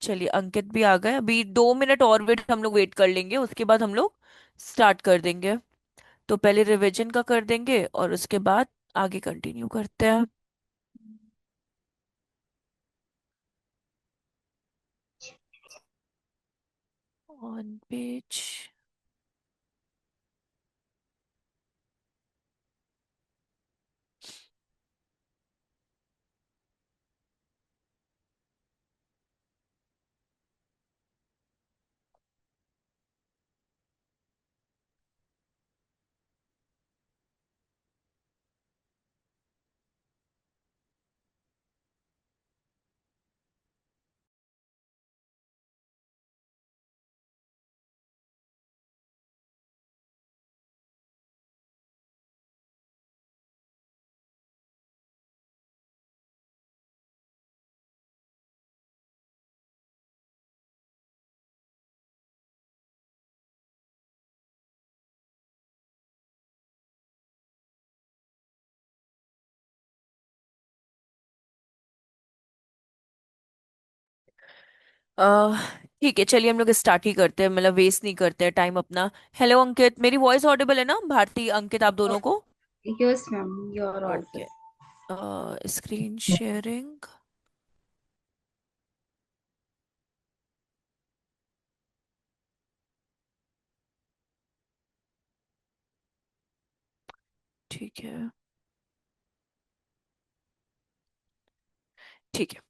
चलिए अंकित भी आ गए। अभी 2 मिनट और वेट, हम लोग वेट कर लेंगे, उसके बाद हम लोग स्टार्ट कर देंगे। तो पहले रिवीजन का कर देंगे और उसके बाद आगे कंटिन्यू करते हैं। On page. अह, ठीक है, चलिए हम लोग स्टार्ट ही करते हैं, मतलब वेस्ट नहीं करते हैं टाइम अपना। हेलो अंकित, मेरी वॉइस ऑडिबल है ना? भारती, अंकित, आप दोनों को? Yes, ma'am, you are okay. audible. Screen sharing. ठीक है। ठीक है।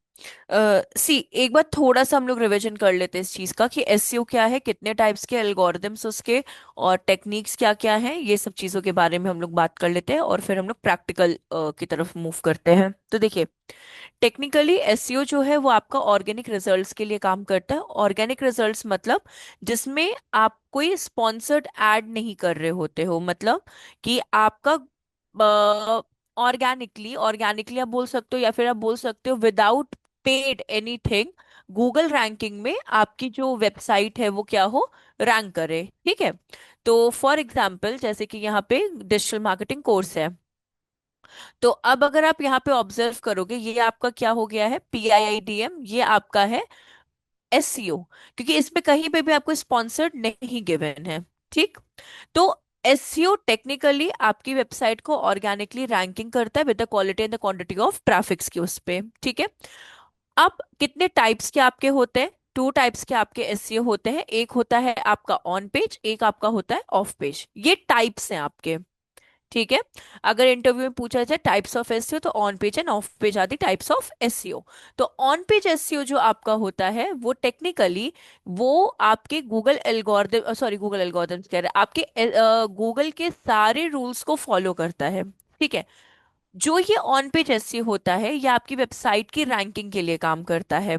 सी, एक बार थोड़ा सा हम लोग रिवीजन कर लेते हैं इस चीज का कि एसईओ क्या है, कितने टाइप्स के एल्गोरिदम्स उसके, और टेक्निक्स क्या क्या हैं, ये सब चीजों के बारे में हम लोग बात कर लेते हैं और फिर हम लोग प्रैक्टिकल की तरफ मूव करते हैं। तो देखिए, टेक्निकली एसईओ जो है वो आपका ऑर्गेनिक रिजल्ट्स के लिए काम करता है। ऑर्गेनिक रिजल्ट्स मतलब जिसमें आप कोई स्पॉन्सर्ड ऐड नहीं कर रहे होते हो, मतलब कि आपका ऑर्गेनिकली ऑर्गेनिकली आप बोल सकते हो, या फिर आप बोल सकते हो without paid anything, Google ranking में आपकी जो वेबसाइट है वो क्या हो, रैंक करे। ठीक है। तो फॉर एग्जाम्पल जैसे कि यहाँ पे डिजिटल मार्केटिंग कोर्स है, तो अब अगर आप यहाँ पे ऑब्जर्व करोगे, ये आपका क्या हो गया है, PIIDM, ये आपका है SEO, क्योंकि इसमें कहीं पे भी आपको स्पॉन्सर्ड नहीं गिवन है। ठीक। तो SEO टेक्निकली आपकी वेबसाइट को ऑर्गेनिकली रैंकिंग करता है with the quality and the quantity of traffics की उस पे। ठीक है। अब कितने टाइप्स के आपके होते हैं? 2 टाइप्स के आपके SEO होते हैं। एक होता है आपका ऑन पेज, एक आपका होता है ऑफ पेज। ये टाइप्स हैं आपके। ठीक है। अगर इंटरव्यू में पूछा जाए टाइप्स ऑफ एसईओ, तो on page end of page आदि टाइप्स ऑफ एसईओ। तो ऑन पेज एसईओ जो आपका होता है वो टेक्निकली वो आपके Google algorithm, sorry Google algorithm कह रहे हैं, आपके गूगल के सारे रूल्स को फॉलो करता है। ठीक है। जो ये ऑन पेज एसईओ होता है ये आपकी वेबसाइट की रैंकिंग के लिए काम करता है।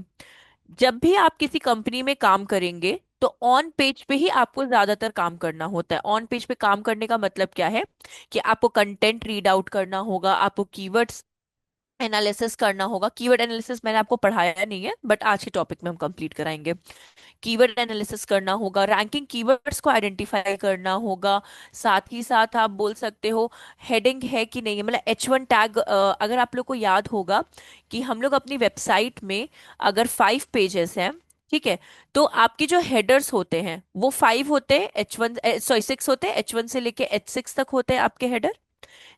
जब भी आप किसी कंपनी में काम करेंगे तो ऑन पेज पे ही आपको ज्यादातर काम करना होता है। ऑन पेज पे काम करने का मतलब क्या है कि आपको कंटेंट रीड आउट करना होगा, आपको कीवर्ड्स एनालिसिस करना होगा। कीवर्ड एनालिसिस मैंने आपको पढ़ाया नहीं है, बट आज के टॉपिक में हम कंप्लीट कराएंगे। कीवर्ड एनालिसिस करना होगा, रैंकिंग कीवर्ड्स को आइडेंटिफाई करना होगा। साथ ही साथ आप बोल सकते हो हेडिंग है कि नहीं है, मतलब H1 टैग। अगर आप लोग को याद होगा कि हम लोग अपनी वेबसाइट में अगर 5 पेजेस हैं, ठीक है, तो आपके जो हेडर्स होते हैं वो 5 होते हैं, H1 सॉरी 6 होते हैं, H1 से लेके H6 तक होते हैं आपके हेडर।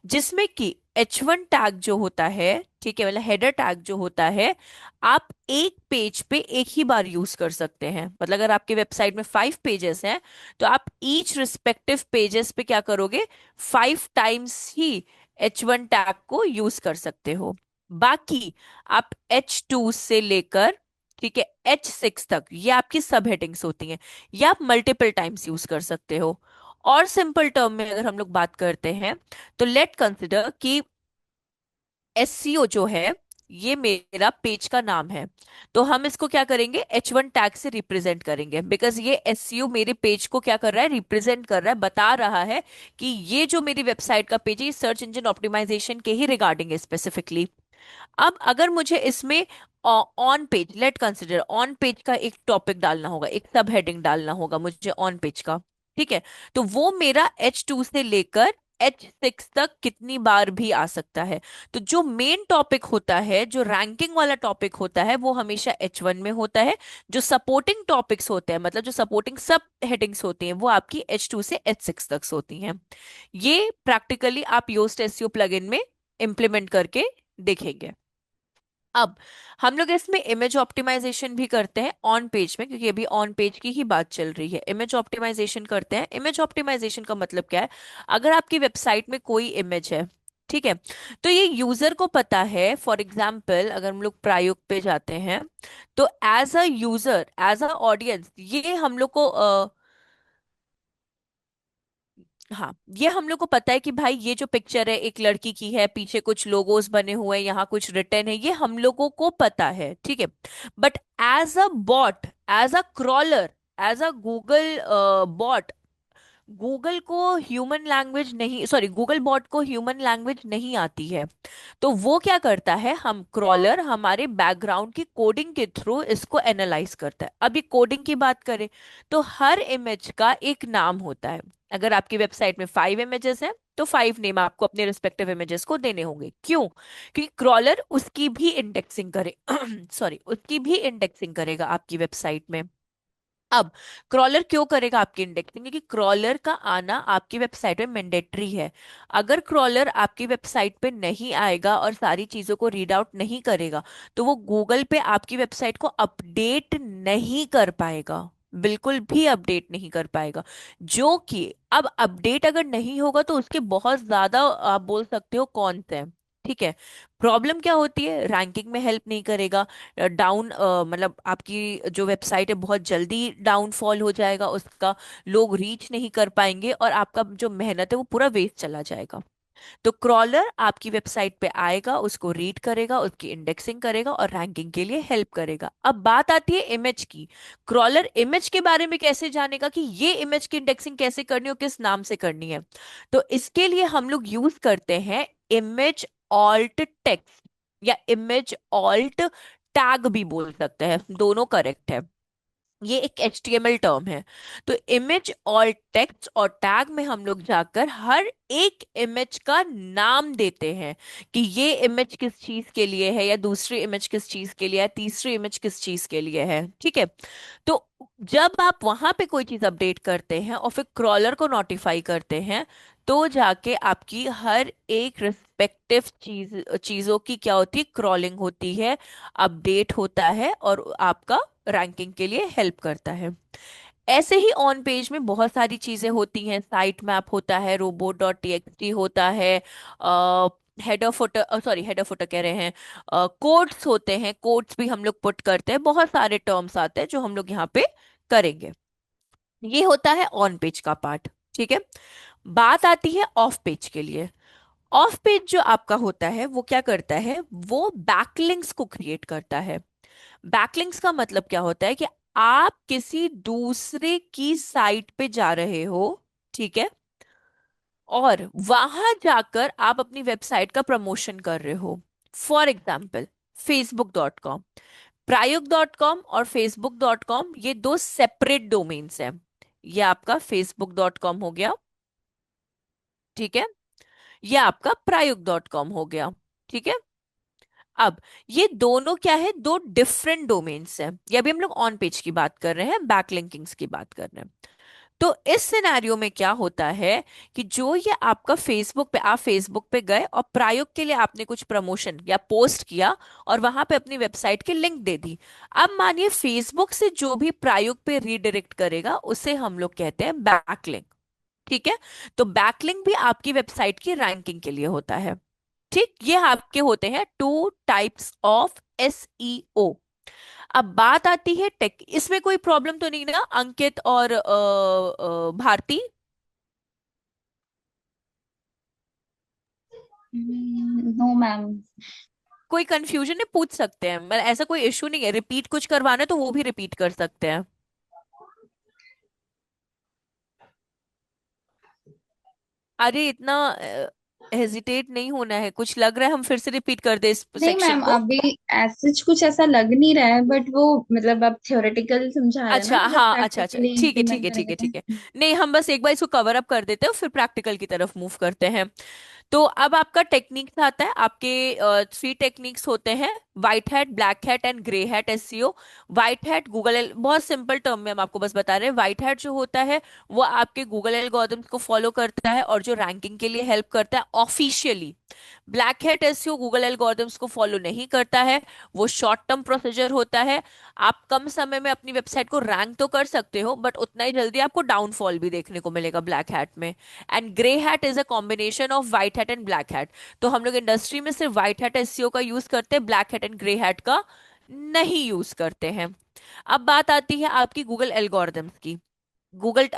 जिसमें कि H1 टैग जो होता है, ठीक है, मतलब हेडर टैग जो होता है, आप एक पेज पे एक ही बार यूज कर सकते हैं। मतलब अगर आपके वेबसाइट में 5 पेजेस हैं तो आप ईच रिस्पेक्टिव पेजेस पे क्या करोगे, 5 टाइम्स ही H1 टैग को यूज कर सकते हो। बाकी आप H2 से लेकर, ठीक है, H6 तक ये आपकी सब हेडिंग्स होती हैं, ये आप मल्टीपल टाइम्स यूज कर सकते हो। और सिंपल टर्म में अगर हम लोग बात करते हैं तो लेट कंसिडर कि SEO जो है ये मेरा पेज का नाम है, तो हम इसको क्या करेंगे, H1 टैग से रिप्रेजेंट करेंगे, बिकॉज ये SEO मेरे पेज को क्या कर रहा है, रिप्रेजेंट कर रहा है, बता रहा है कि ये जो मेरी वेबसाइट का पेज है ये सर्च इंजन ऑप्टिमाइजेशन के ही रिगार्डिंग है स्पेसिफिकली। अब अगर मुझे इसमें on page, late consider on page का एक टॉपिक डालना होगा, एक सब हेडिंग डालना होगा मुझे ऑन पेज का। ठीक है। तो वो मेरा H2 से लेकर H6 तक कितनी बार भी आ सकता है। तो जो मेन टॉपिक होता है, जो रैंकिंग वाला टॉपिक होता है, वो हमेशा H1 में होता है। जो सपोर्टिंग टॉपिक्स होते हैं, मतलब जो सपोर्टिंग सब हेडिंग्स होती हैं, वो आपकी H2 से H6 तक होती हैं। ये प्रैक्टिकली आप योस्ट एसईओ प्लगइन में इम्प्लीमेंट करके देखेंगे। अब हम लोग इसमें इमेज ऑप्टिमाइजेशन भी करते हैं ऑन पेज में, क्योंकि अभी ऑन पेज की ही बात चल रही है। इमेज ऑप्टिमाइजेशन करते हैं। इमेज ऑप्टिमाइजेशन का मतलब क्या है? अगर आपकी वेबसाइट में कोई इमेज है, ठीक है, तो ये यूजर को पता है। फॉर एग्जाम्पल, अगर हम लोग प्रायोग पे जाते हैं, तो as a user, as a audience, ये हम लोग को हाँ, ये हम लोग को पता है कि भाई ये जो पिक्चर है एक लड़की की है, पीछे कुछ लोगोस बने हुए हैं, यहाँ कुछ रिटर्न है, ये हम लोगों को पता है, ठीक है। But as a bot, as a crawler, as a Google bot, Google को ह्यूमन लैंग्वेज नहीं, सॉरी, गूगल बॉट को ह्यूमन लैंग्वेज नहीं आती है। तो वो क्या करता है, हम क्रॉलर हमारे बैकग्राउंड की कोडिंग के थ्रू इसको एनालाइज करता है। अभी कोडिंग की बात करें, तो हर इमेज का एक नाम होता है। अगर आपकी वेबसाइट में 5 इमेजेस हैं, तो 5 नेम आपको अपने रिस्पेक्टिव इमेजेस को देने होंगे। क्यों? क्योंकि क्रॉलर उसकी भी इंडेक्सिंग करे सॉरी, उसकी भी इंडेक्सिंग करेगा आपकी वेबसाइट में। अब क्रॉलर क्यों करेगा आपकी इंडेक्सिंग? क्योंकि क्रॉलर का आना आपकी वेबसाइट में मैंडेटरी है। अगर क्रॉलर आपकी वेबसाइट पे नहीं आएगा और सारी चीजों को रीड आउट नहीं करेगा, तो वो गूगल पे आपकी वेबसाइट को अपडेट नहीं कर पाएगा, बिल्कुल भी अपडेट नहीं कर पाएगा। जो कि अब अपडेट अगर नहीं होगा, तो उसके बहुत ज्यादा आप बोल सकते हो कौन से हैं, ठीक है। प्रॉब्लम क्या होती है? रैंकिंग में हेल्प नहीं करेगा। डाउन मतलब आपकी जो वेबसाइट है बहुत जल्दी डाउनफॉल हो जाएगा उसका, लोग रीच नहीं कर पाएंगे, और आपका जो मेहनत है वो पूरा वेस्ट चला जाएगा। तो क्रॉलर आपकी वेबसाइट पे आएगा, उसको रीड करेगा, उसकी इंडेक्सिंग करेगा और रैंकिंग के लिए हेल्प करेगा। अब बात आती है इमेज की। क्रॉलर इमेज के बारे में कैसे जानेगा कि ये इमेज की इंडेक्सिंग कैसे करनी है और किस नाम से करनी है? तो इसके लिए हम लोग यूज करते हैं इमेज ऑल्ट टेक्स्ट, या इमेज ऑल्ट टैग भी बोल सकते हैं, दोनों करेक्ट है। ये एक HTML टर्म है। तो इमेज और टेक्स्ट और टैग में हम लोग जाकर हर एक इमेज का नाम देते हैं, कि ये इमेज किस चीज के लिए है, या दूसरी इमेज किस चीज के लिए है, तीसरी इमेज किस चीज के लिए है, ठीक है। तो जब आप वहां पे कोई चीज अपडेट करते हैं और फिर क्रॉलर को नोटिफाई करते हैं, तो जाके आपकी हर एक रिस्पेक्टिव चीजों की क्या होती है, क्रॉलिंग होती है, अपडेट होता है, और आपका रैंकिंग के लिए हेल्प करता है। ऐसे ही ऑन पेज में बहुत सारी चीजें होती हैं। साइट मैप होता है, robot.txt होता है, header footer, sorry header footer कह रहे हैं, कोड्स होते हैं, कोड्स भी हम लोग पुट करते हैं। बहुत सारे टर्म्स आते हैं जो हम लोग यहाँ पे करेंगे। ये होता है ऑन पेज का पार्ट, ठीक है। बात आती है ऑफ पेज के लिए। ऑफ पेज जो आपका होता है वो क्या करता है, वो बैकलिंक्स को क्रिएट करता है। बैकलिंक्स का मतलब क्या होता है, कि आप किसी दूसरे की साइट पे जा रहे हो, ठीक है, और वहां जाकर आप अपनी वेबसाइट का प्रमोशन कर रहे हो। फॉर एग्जाम्पल, facebook.com, प्रायोग.com और facebook.com, ये दो सेपरेट डोमेन्स हैं। ये आपका facebook.com हो गया, ठीक है, ये आपका प्रायोग.com हो गया, ठीक है। अब ये दोनों क्या है, दो डिफरेंट डोमेन्स हैं। ये अभी हम लोग ऑन पेज की बात कर रहे हैं, बैकलिंकिंग्स की बात कर रहे हैं। तो इस सिनेरियो में क्या होता है, कि जो ये आपका फेसबुक पे, आप फेसबुक पे गए और प्रायोग के लिए आपने कुछ प्रमोशन या पोस्ट किया, और वहां पे अपनी वेबसाइट की लिंक दे दी। अब मानिए फेसबुक से जो भी प्रायोग पे रीडायरेक्ट करेगा, उसे हम लोग कहते हैं बैकलिंक, ठीक है। तो बैकलिंक भी आपकी वेबसाइट की रैंकिंग के लिए होता है, ठीक। ये आपके होते हैं टू टाइप्स ऑफ SEO। अब बात आती है टेक, इसमें कोई प्रॉब्लम तो नहीं ना अंकित और भारती? No ma'am. कोई कंफ्यूजन है, पूछ सकते हैं, मतलब ऐसा कोई इशू नहीं है। रिपीट कुछ करवाना है तो वो भी रिपीट कर सकते हैं। अरे इतना हेजिटेट नहीं होना है, कुछ लग रहा है हम फिर से रिपीट कर दे इस नहीं सेक्शन मैम, को? अभी ऐसे कुछ ऐसा लग नहीं रहा है, बट वो मतलब आप थ्योरेटिकल समझा रहे हैं ना, अच्छा, तो जब हाँ, अच्छा अच्छा, प्रैक्टिकली ठीक है ठीक इम्प्लीमेंट है ठीक करेंगे है तो। ठीक है। नहीं, हम बस एक बार इसको कवर अप कर देते हैं और फिर प्रैक्टिकल की तरफ मूव करते हैं। तो अब आपका टेक्निक्स आता है, आपके 3 टेक्निक्स होते हैं: white hat, black hat and grey hat SEO. White hat Google, बहुत सिंपल टर्म में हम आपको बस बता रहे हैं, व्हाइट हैट जो होता है वो आपके गूगल एल्गोरिथम्स को फॉलो करता है और जो रैंकिंग के लिए हेल्प करता है officially. Black hat SEO Google algorithms को फॉलो नहीं करता है, वो शॉर्ट टर्म प्रोसीजर होता है। आप कम समय में अपनी वेबसाइट को रैंक तो कर सकते हो, बट उतना ही जल्दी आपको डाउनफॉल भी देखने को मिलेगा ब्लैक हैट में। And grey hat is a combination of white hat and black hat. तो हम लोग इंडस्ट्री में सिर्फ व्हाइट हैट एसईओ का यूज करते हैं, black hat and grey hat का नहीं यूज करते हैं। अब बात आती है आपकी गूगल एल्गोरिथम्स की। गूगल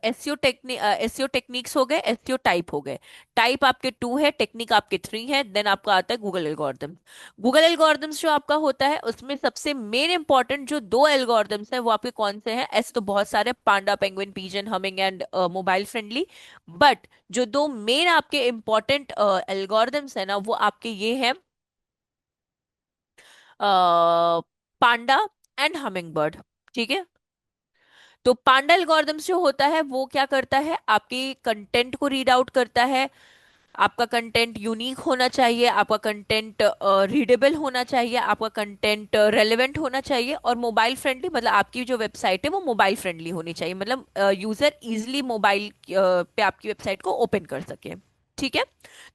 एसईओ टेक्निक्स हो गए, एसईओ टाइप हो गए। टाइप आपके 2 है, टेक्निक आपके 3 है, देन आपका आता है गूगल एल्गोरिथम। गूगल एल्गोरिथम्स जो आपका होता है उसमें सबसे मेन इंपॉर्टेंट जो 2 एल्गोरिथम्स हैं वो आपके कौन से हैं? एस तो बहुत सारे, panda, penguin, pigeon, humming and mobile friendly. But जो 2 मेन आपके इंपॉर्टेंट एल्गोरिथम्स है ना, वो आपके ये हैं: पांडा एंड हमिंग बर्ड। ठीक है। तो पांडा एल्गोरिथम्स जो होता है वो क्या करता है, आपके कंटेंट को रीड आउट करता है। आपका कंटेंट यूनिक होना चाहिए, आपका कंटेंट रीडेबल होना चाहिए, आपका कंटेंट रेलेवेंट होना चाहिए और मोबाइल फ्रेंडली, मतलब आपकी जो वेबसाइट है वो मोबाइल फ्रेंडली होनी चाहिए, मतलब यूजर इजीली मोबाइल पे आपकी वेबसाइट को ओपन कर सके। ठीक है।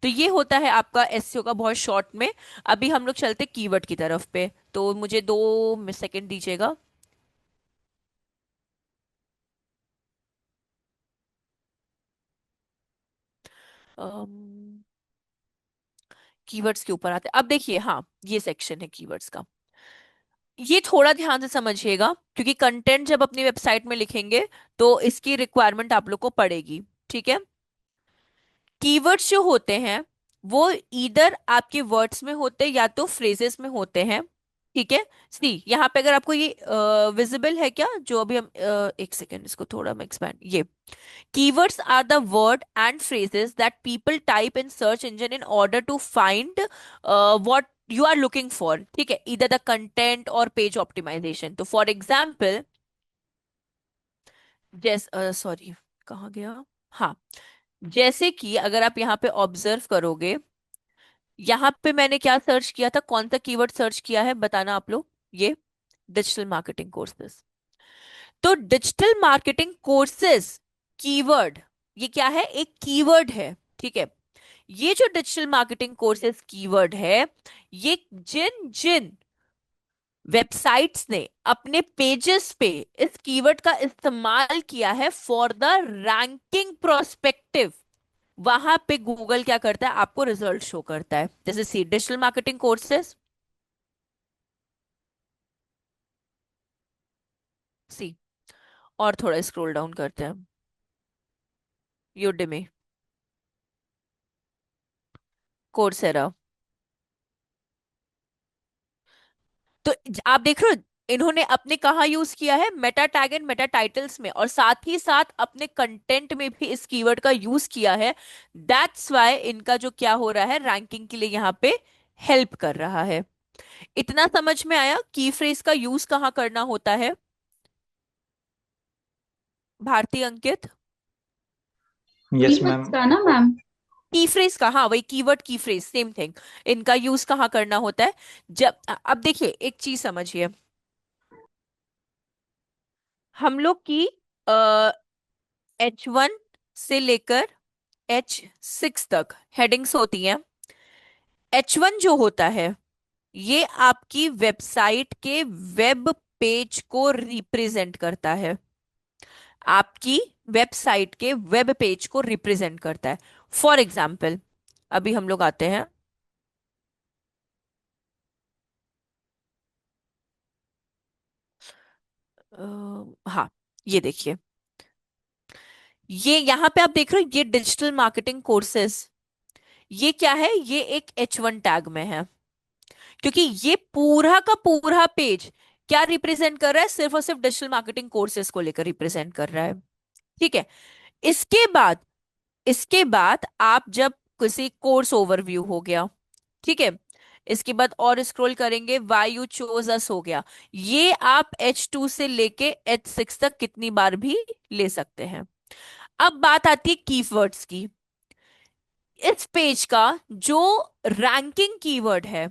तो ये होता है आपका एसईओ का बहुत शॉर्ट में। अभी हम लोग चलते कीवर्ड की तरफ पे, तो मुझे 2 सेकंड दीजिएगा। कीवर्ड्स के ऊपर आते हैं अब, देखिए, हाँ, ये सेक्शन है कीवर्ड्स का। ये थोड़ा ध्यान से समझिएगा, क्योंकि कंटेंट जब अपनी वेबसाइट में लिखेंगे तो इसकी रिक्वायरमेंट आप लोग को पड़ेगी। ठीक है। कीवर्ड्स जो होते हैं वो इधर आपके वर्ड्स में होते हैं या तो फ्रेजेस में होते हैं। ठीक है। सी, यहाँ पे अगर आपको ये विजिबल है क्या, जो अभी हम एक सेकेंड इसको थोड़ा मैं एक्सपैंड, ये keywords are the word and phrases that people type in search engine in order to find what you are looking for। ठीक है, either the content or page optimization। तो for example, जैस sorry, कहाँ गया? हाँ, जैसे कि अगर आप यहाँ पे ऑब्जर्व करोगे, यहाँ पे मैंने क्या सर्च किया था, कौन सा कीवर्ड सर्च किया है बताना आप लोग? ये डिजिटल मार्केटिंग कोर्सेज। तो डिजिटल मार्केटिंग कोर्सेज कीवर्ड, ये क्या है? एक कीवर्ड है। ठीक है। ये जो डिजिटल मार्केटिंग कोर्सेज कीवर्ड है, ये जिन जिन वेबसाइट्स ने अपने पेजेस पे इस कीवर्ड का इस्तेमाल किया है फॉर द रैंकिंग प्रोस्पेक्टिव, वहां पे गूगल क्या करता है, आपको रिजल्ट शो करता है। जैसे सी, डिजिटल मार्केटिंग कोर्सेज, सी, और थोड़ा स्क्रॉल डाउन करते हैं, यूडेमी, कोर्सेरा। तो आप देख रहे हो, इन्होंने अपने कहाँ यूज किया है? Meta tag and Meta titles में, और साथ ही साथ अपने कंटेंट में भी इस कीवर्ड का यूज किया है। दैट्स वाई इनका जो क्या हो रहा है, रैंकिंग के लिए यहाँ पे हेल्प कर रहा है। इतना समझ में आया की फ्रेज का यूज कहाँ करना होता है? भारतीय, अंकित? वही यस मैम। बता ना मैम। की फ्रेज का, हाँ, वही कीवर्ड की फ्रेज, सेम थिंग। इनका यूज कहाँ करना होता है? जब अब देखिए एक चीज समझिए, हम लोग की H1 से लेकर H6 तक हेडिंग्स होती हैं। H1 जो होता है ये आपकी वेबसाइट के वेब पेज को रिप्रेजेंट करता है, आपकी वेबसाइट के वेब पेज को रिप्रेजेंट करता है। फॉर एग्जाम्पल, अभी हम लोग आते हैं, हाँ, ये देखिए, ये यहाँ पे आप देख रहे हो, ये डिजिटल मार्केटिंग कोर्सेज, ये क्या है? ये एक H1 टैग में है, क्योंकि ये पूरा का पूरा पेज क्या रिप्रेजेंट कर रहा है? सिर्फ और सिर्फ डिजिटल मार्केटिंग कोर्सेज को लेकर रिप्रेजेंट कर रहा है। ठीक है। इसके बाद इसके बाद आप जब किसी कोर्स ओवरव्यू हो गया, ठीक है, इसके बाद और स्क्रॉल करेंगे, वाई यू चोज अस हो गया। ये आप H2 से लेके H6 तक कितनी बार भी ले सकते हैं। अब बात आती है कीवर्ड्स की। इस पेज का जो रैंकिंग कीवर्ड है,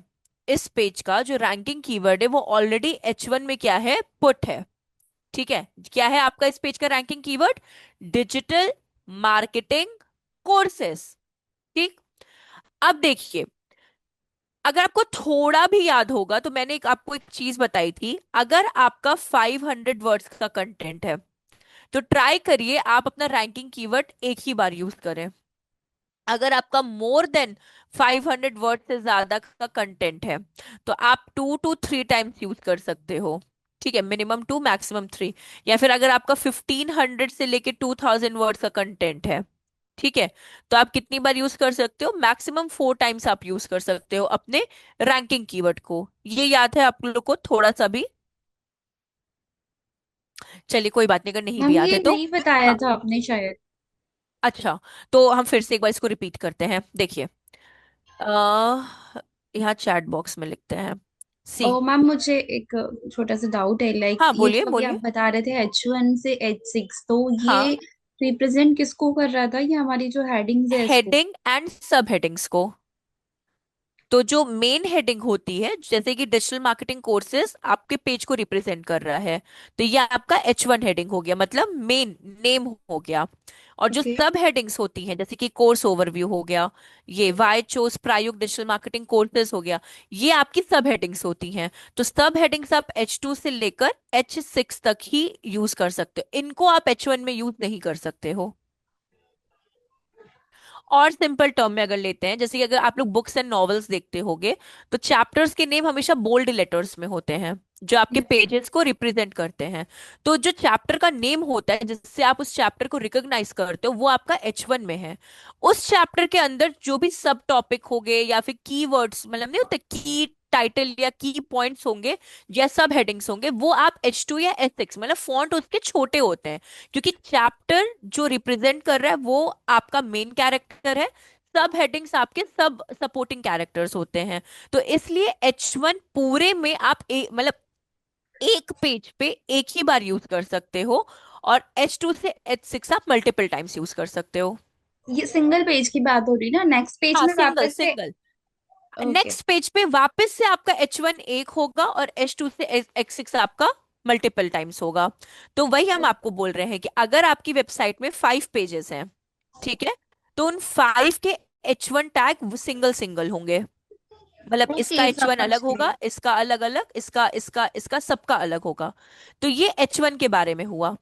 इस पेज का जो रैंकिंग कीवर्ड है वो ऑलरेडी H1 में क्या है, पुट है। ठीक है, क्या है आपका इस पेज का ranking keyword, digital marketing courses. ठीक। अब देखिए, अगर आपको थोड़ा भी याद होगा तो मैंने आपको एक चीज बताई थी, अगर आपका 500 वर्ड्स का कंटेंट है तो ट्राई करिए आप अपना रैंकिंग कीवर्ड एक ही बार यूज करें। अगर आपका मोर देन 500 वर्ड से ज्यादा का कंटेंट है तो आप 2 to 3 टाइम्स यूज कर सकते हो। ठीक है, मिनिमम 2 मैक्सिमम 3। या फिर अगर आपका 1500 से लेके 2000 वर्ड का कंटेंट है, ठीक है, तो आप कितनी बार यूज कर सकते हो, मैक्सिमम 4 टाइम्स आप यूज कर सकते हो अपने रैंकिंग कीवर्ड को। ये याद है आप लोग को थोड़ा सा भी? चलिए कोई बात नहीं, अगर नहीं भी मैम याद ये है तो। नहीं बताया हाँ, था आपने शायद। अच्छा, तो हम फिर से एक बार इसको रिपीट करते हैं, देखिए। यहाँ चैट बॉक्स में लिखते हैं, सी। ओ मैम, मुझे एक छोटा सा डाउट है, लाइक हाँ ये बोलिए जो अभी आप बोलिए। बता रहे थे H1 से H6, तो हाँ, ये रिप्रेजेंट किसको कर रहा था, ये हमारी जो हेडिंग्स है इसको? हेडिंग एंड सब हेडिंग्स को। तो जो मेन हेडिंग होती है, जैसे कि डिजिटल मार्केटिंग कोर्सेज आपके पेज को रिप्रेजेंट कर रहा है, तो ये आपका H1 हेडिंग हो गया, मतलब मेन नेम हो गया। और जो ओके। सब हेडिंग्स होती हैं, जैसे कि कोर्स ओवरव्यू हो गया, ये वाई चोज प्रायुक्त डिजिटल मार्केटिंग कोर्सेज हो गया, ये आपकी सब हेडिंग्स होती हैं। तो सब हेडिंग्स आप H2 से लेकर H6 तक ही यूज कर सकते हो, इनको आप H1 में यूज नहीं कर सकते हो। और सिंपल टर्म में अगर लेते हैं, जैसे कि अगर आप लोग बुक्स एंड नॉवेल्स देखते होगे, तो चैप्टर्स के नेम हमेशा बोल्ड लेटर्स में होते हैं, जो आपके यस। पेजेस को रिप्रेजेंट करते हैं। तो जो चैप्टर का नेम होता है जिससे आप उस चैप्टर को रिकॉग्नाइज करते हो, वो आपका H1 में है। उस चैप्टर के अंदर जो भी सब टॉपिक होंगे या फिर कीवर्ड्स, मतलब नहीं होते की टाइटल या की पॉइंट्स होंगे या सब हेडिंग्स होंगे, वो आप H2 या H6, मतलब फॉन्ट उसके छोटे होते हैं, क्योंकि चैप्टर जो रिप्रेजेंट कर रहा है वो आपका मेन कैरेक्टर है, सब हेडिंग्स आपके सब सपोर्टिंग कैरेक्टर्स होते हैं। तो इसलिए H1 पूरे में आप मतलब एक पेज पे एक ही बार यूज कर सकते हो, और H2 से H6 आप मल्टीपल टाइम्स यूज कर सकते हो। ये सिंगल पेज की बात हो रही ना, नेक्स्ट पेज हाँ, में सिंगल वापस से? सिंगल। ओके। नेक्स्ट पेज पे वापस से आपका H1 एक होगा और H2 से H6 आपका मल्टीपल टाइम्स होगा। तो वही हम आपको बोल रहे हैं कि अगर आपकी वेबसाइट में 5 पेजेस हैं, ठीक है, तो उन 5 के H1 टैग सिंगल सिंगल होंगे। मतलब इसका ओके, H1 समझ अलग गई। होगा, इसका अलग अलग, इसका इसका इसका सबका अलग होगा। तो ये H1 के बारे में हुआ।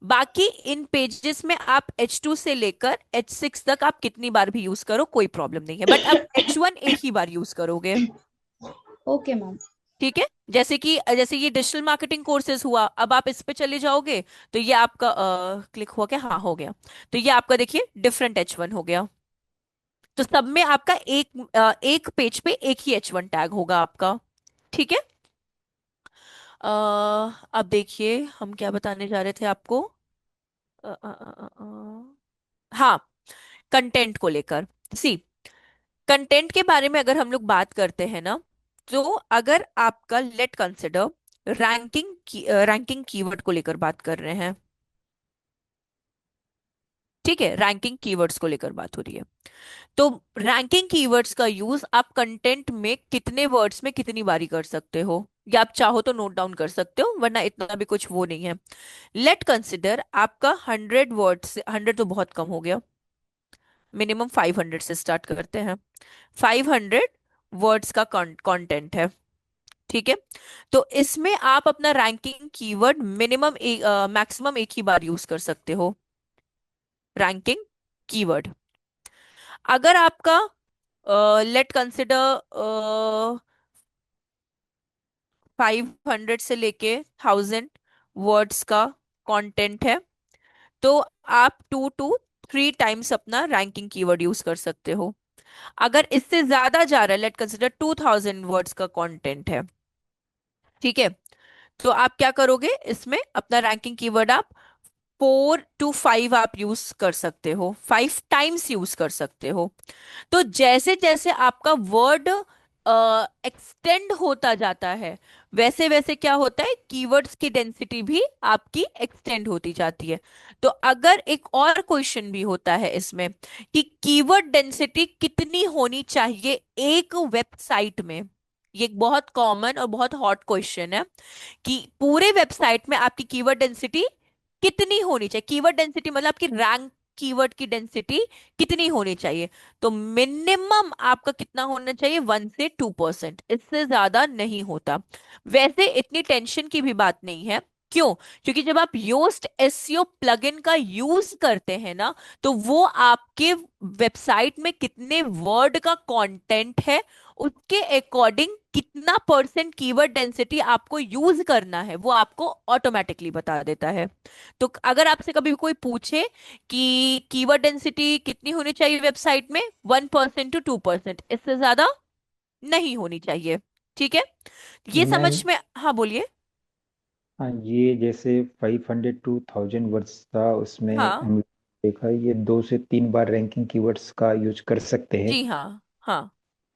बाकी इन पेजेस में आप H2 से लेकर H6 तक आप कितनी बार भी यूज करो, कोई प्रॉब्लम नहीं है, बट आप H1 एक ही बार यूज करोगे। Okay ma'am. ठीक है, जैसे ये डिजिटल मार्केटिंग कोर्सेज हुआ, अब आप इस पे चले जाओगे तो ये आपका क्लिक हुआ क्या, हाँ हो गया। तो ये आपका देखिए डिफरेंट H1 हो गया। तो सब में आपका एक पेज पे एक ही H1 टैग होगा आपका। ठीक है। अ, अब देखिए हम क्या बताने जा रहे थे आपको। हाँ, कंटेंट को लेकर। सी, कंटेंट के बारे में अगर हम लोग बात करते हैं ना, तो अगर आपका लेट कंसिडर रैंकिंग कीवर्ड को लेकर बात कर रहे हैं, ठीक है, रैंकिंग कीवर्ड्स को लेकर बात हो रही है, तो रैंकिंग कीवर्ड्स का यूज आप कंटेंट में कितने वर्ड्स में कितनी बारी कर सकते हो, या आप चाहो तो नोट डाउन कर सकते हो, वरना इतना भी कुछ वो नहीं है। लेट कंसिडर आपका 100 वर्ड से, 100 तो बहुत कम हो गया, मिनिमम 500 से स्टार्ट करते हैं। 500 वर्ड्स का कंटेंट है, ठीक है। तो इसमें आप अपना रैंकिंग कीवर्ड मिनिमम मैक्सिमम एक ही बार यूज कर सकते हो, रैंकिंग कीवर्ड। अगर आपका लेट कंसिडर 500 से लेके 1000 वर्ड्स का कंटेंट है, तो आप 2 to 3 टाइम्स अपना रैंकिंग कीवर्ड यूज कर सकते हो। अगर इससे ज्यादा जा रहा है, लेट कंसिडर 2000 वर्ड्स का कंटेंट है, ठीक है, तो आप क्या करोगे, इसमें अपना रैंकिंग कीवर्ड आप 4 to 5 आप यूज कर सकते हो, 5 टाइम्स यूज कर सकते हो। तो जैसे जैसे आपका वर्ड एक्सटेंड होता जाता है, वैसे वैसे क्या होता है, कीवर्ड्स की डेंसिटी भी आपकी एक्सटेंड होती जाती है। तो अगर एक और क्वेश्चन भी होता है इसमें कि कीवर्ड डेंसिटी कितनी होनी चाहिए एक वेबसाइट में, ये एक बहुत कॉमन और बहुत हॉट क्वेश्चन है कि पूरे वेबसाइट में आपकी कीवर्ड डेंसिटी कितनी होनी चाहिए। कीवर्ड डेंसिटी मतलब आपकी रैंक कीवर्ड की डेंसिटी कितनी होनी चाहिए। तो मिनिमम आपका कितना होना चाहिए, 1 से 2%, इससे ज्यादा नहीं होता। वैसे इतनी टेंशन की भी बात नहीं है। क्यों? क्योंकि जब आप योस्ट एसईओ प्लगइन का यूज करते हैं ना, तो वो आपके वेबसाइट में कितने वर्ड का कंटेंट है, उसके अकॉर्डिंग कितना परसेंट कीवर्ड डेंसिटी आपको यूज करना है, वो आपको ऑटोमेटिकली बता देता है। तो अगर आपसे कभी कोई पूछे कि कीवर्ड डेंसिटी कितनी होनी चाहिए वेबसाइट में, 1% to 2%, इससे ज्यादा नहीं होनी चाहिए। ठीक है, ये समझ मैम, में? हाँ बोलिए। हाँ, ये जैसे 500 to 1000 वर्ड्स था, उसमें हाँ हम देखा ये 2 से 3 बार रैंकिंग कीवर्ड्स का यूज कर सकते हैं। जी हाँ। हाँ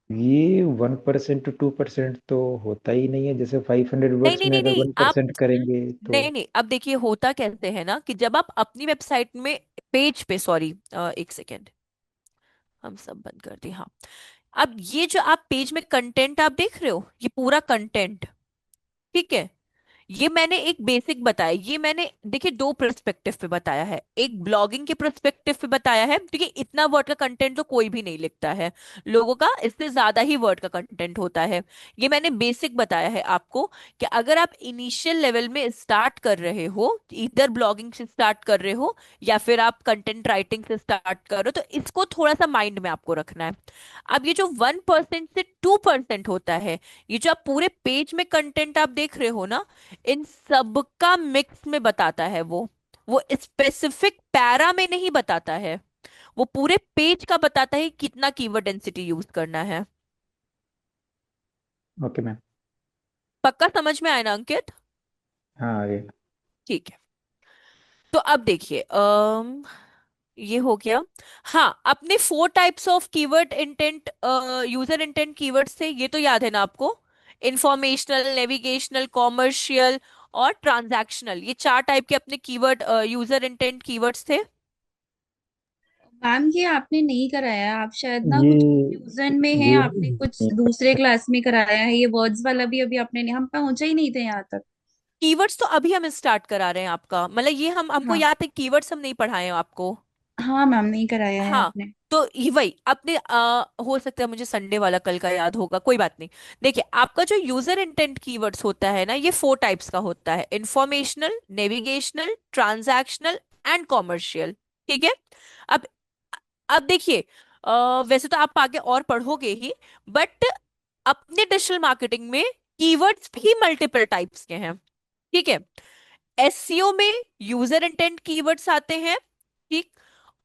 ये 1% to 2% तो होता ही नहीं है। जैसे 500 नहीं वर्ड्स नहीं में नहीं अगर नहीं, वन आप परसेंट करेंगे तो। नहीं नहीं, अब देखिए होता कैसे है ना कि जब आप अपनी वेबसाइट में, पेज पे, सॉरी, एक सेकेंड, हम सब बंद कर दिए, हाँ। अब ये जो आप पेज में कंटेंट आप देख रहे हो, ये पूरा कंटेंट, ठीक है, ये मैंने एक बेसिक बताया, ये मैंने देखिए दो पर्सपेक्टिव पे बताया है। एक ब्लॉगिंग के पर्सपेक्टिव पे बताया है, क्योंकि इतना वर्ड का कंटेंट तो कोई भी नहीं लिखता है, लोगों का इससे ज्यादा ही वर्ड का कंटेंट होता है। ये मैंने बेसिक बताया है आपको कि अगर आप इनिशियल लेवल में स्टार्ट कर रहे हो, इधर ब्लॉगिंग से स्टार्ट कर रहे हो या फिर आप कंटेंट राइटिंग से स्टार्ट कर रहे हो, तो इसको थोड़ा सा माइंड में आपको रखना है। अब ये जो 1% से 2% होता है, ये जो आप पूरे पेज में कंटेंट आप देख रहे हो ना, इन सब का मिक्स में बताता है वो स्पेसिफिक पैरा में नहीं बताता है, वो पूरे पेज का बताता है कि कितना कीवर्ड डेंसिटी यूज करना है। Okay ma'am. पक्का समझ में आया ना अंकित? हाँ, आगे। ठीक है, तो अब देखिए, ये हो गया। हाँ, अपने 4 types of keyword intent, user intent keywords थे, ये तो याद है ना आपको? इंफॉर्मेशनल, नेविगेशनल, कॉमर्शियल और ट्रांजैक्शनल, ये 4 टाइप के अपने कीवर्ड, यूजर इंटेंट कीवर्ड्स थे। मैम ये आपने नहीं कराया, आप शायद ना ये कुछ कंफ्यूजन में है, ये आपने कुछ दूसरे क्लास में कराया है, ये वर्ड्स वाला भी अभी आपने नहीं, हम पहुंचे ही नहीं थे यहाँ तक। कीवर्ड्स तो अभी हम स्टार्ट करा रहे हैं आपका, मतलब ये हम हमको हाँ याद है, कीवर्ड्स हम नहीं पढ़ाए हैं आपको। हाँ मैम, नहीं कराया है हाँ, आपने। तो ये वही अपने, हो सकता है मुझे संडे वाला कल का याद होगा, कोई बात नहीं। देखिए, आपका जो यूजर इंटेंट कीवर्ड्स होता है ना, ये 4 टाइप्स का होता है: informational, navigational, transactional and commercial. ठीक है। अब अब देखिए, वैसे तो आप आगे और पढ़ोगे ही, बट अपने डिजिटल मार्केटिंग में कीवर्ड्स भी मल्टीपल टाइप्स के हैं। ठीक है। एसईओ में यूजर इंटेंट कीवर्ड्स आते हैं, ठीक।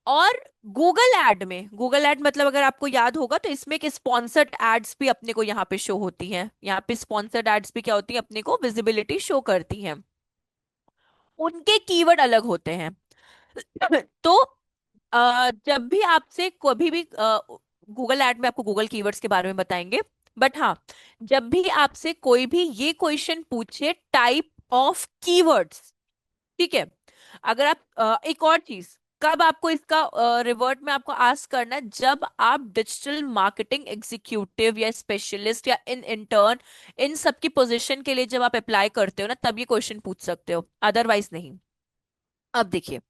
और गूगल एड में, गूगल एड मतलब अगर आपको याद होगा तो इसमें एक स्पॉन्सर्ड एड्स भी अपने को यहाँ पे शो होती हैं, यहाँ पे स्पॉन्सर्ड एड्स भी क्या होती है, अपने को विजिबिलिटी शो करती हैं, उनके कीवर्ड अलग होते हैं। तो जब भी आपसे कभी भी, गूगल ऐड में आपको गूगल कीवर्ड्स के बारे में बताएंगे, बट हाँ, जब भी आपसे कोई भी ये क्वेश्चन पूछे टाइप ऑफ कीवर्ड्स, ठीक है, अगर आप, एक और चीज, कब आपको इसका रिवर्ट में आपको आस्क करना है, जब आप डिजिटल मार्केटिंग एग्जीक्यूटिव या स्पेशलिस्ट या इन इंटर्न, इन सब की पोजीशन के लिए जब आप अप्लाई करते हो ना, तब ये क्वेश्चन पूछ सकते हो, अदरवाइज नहीं। अब देखिए,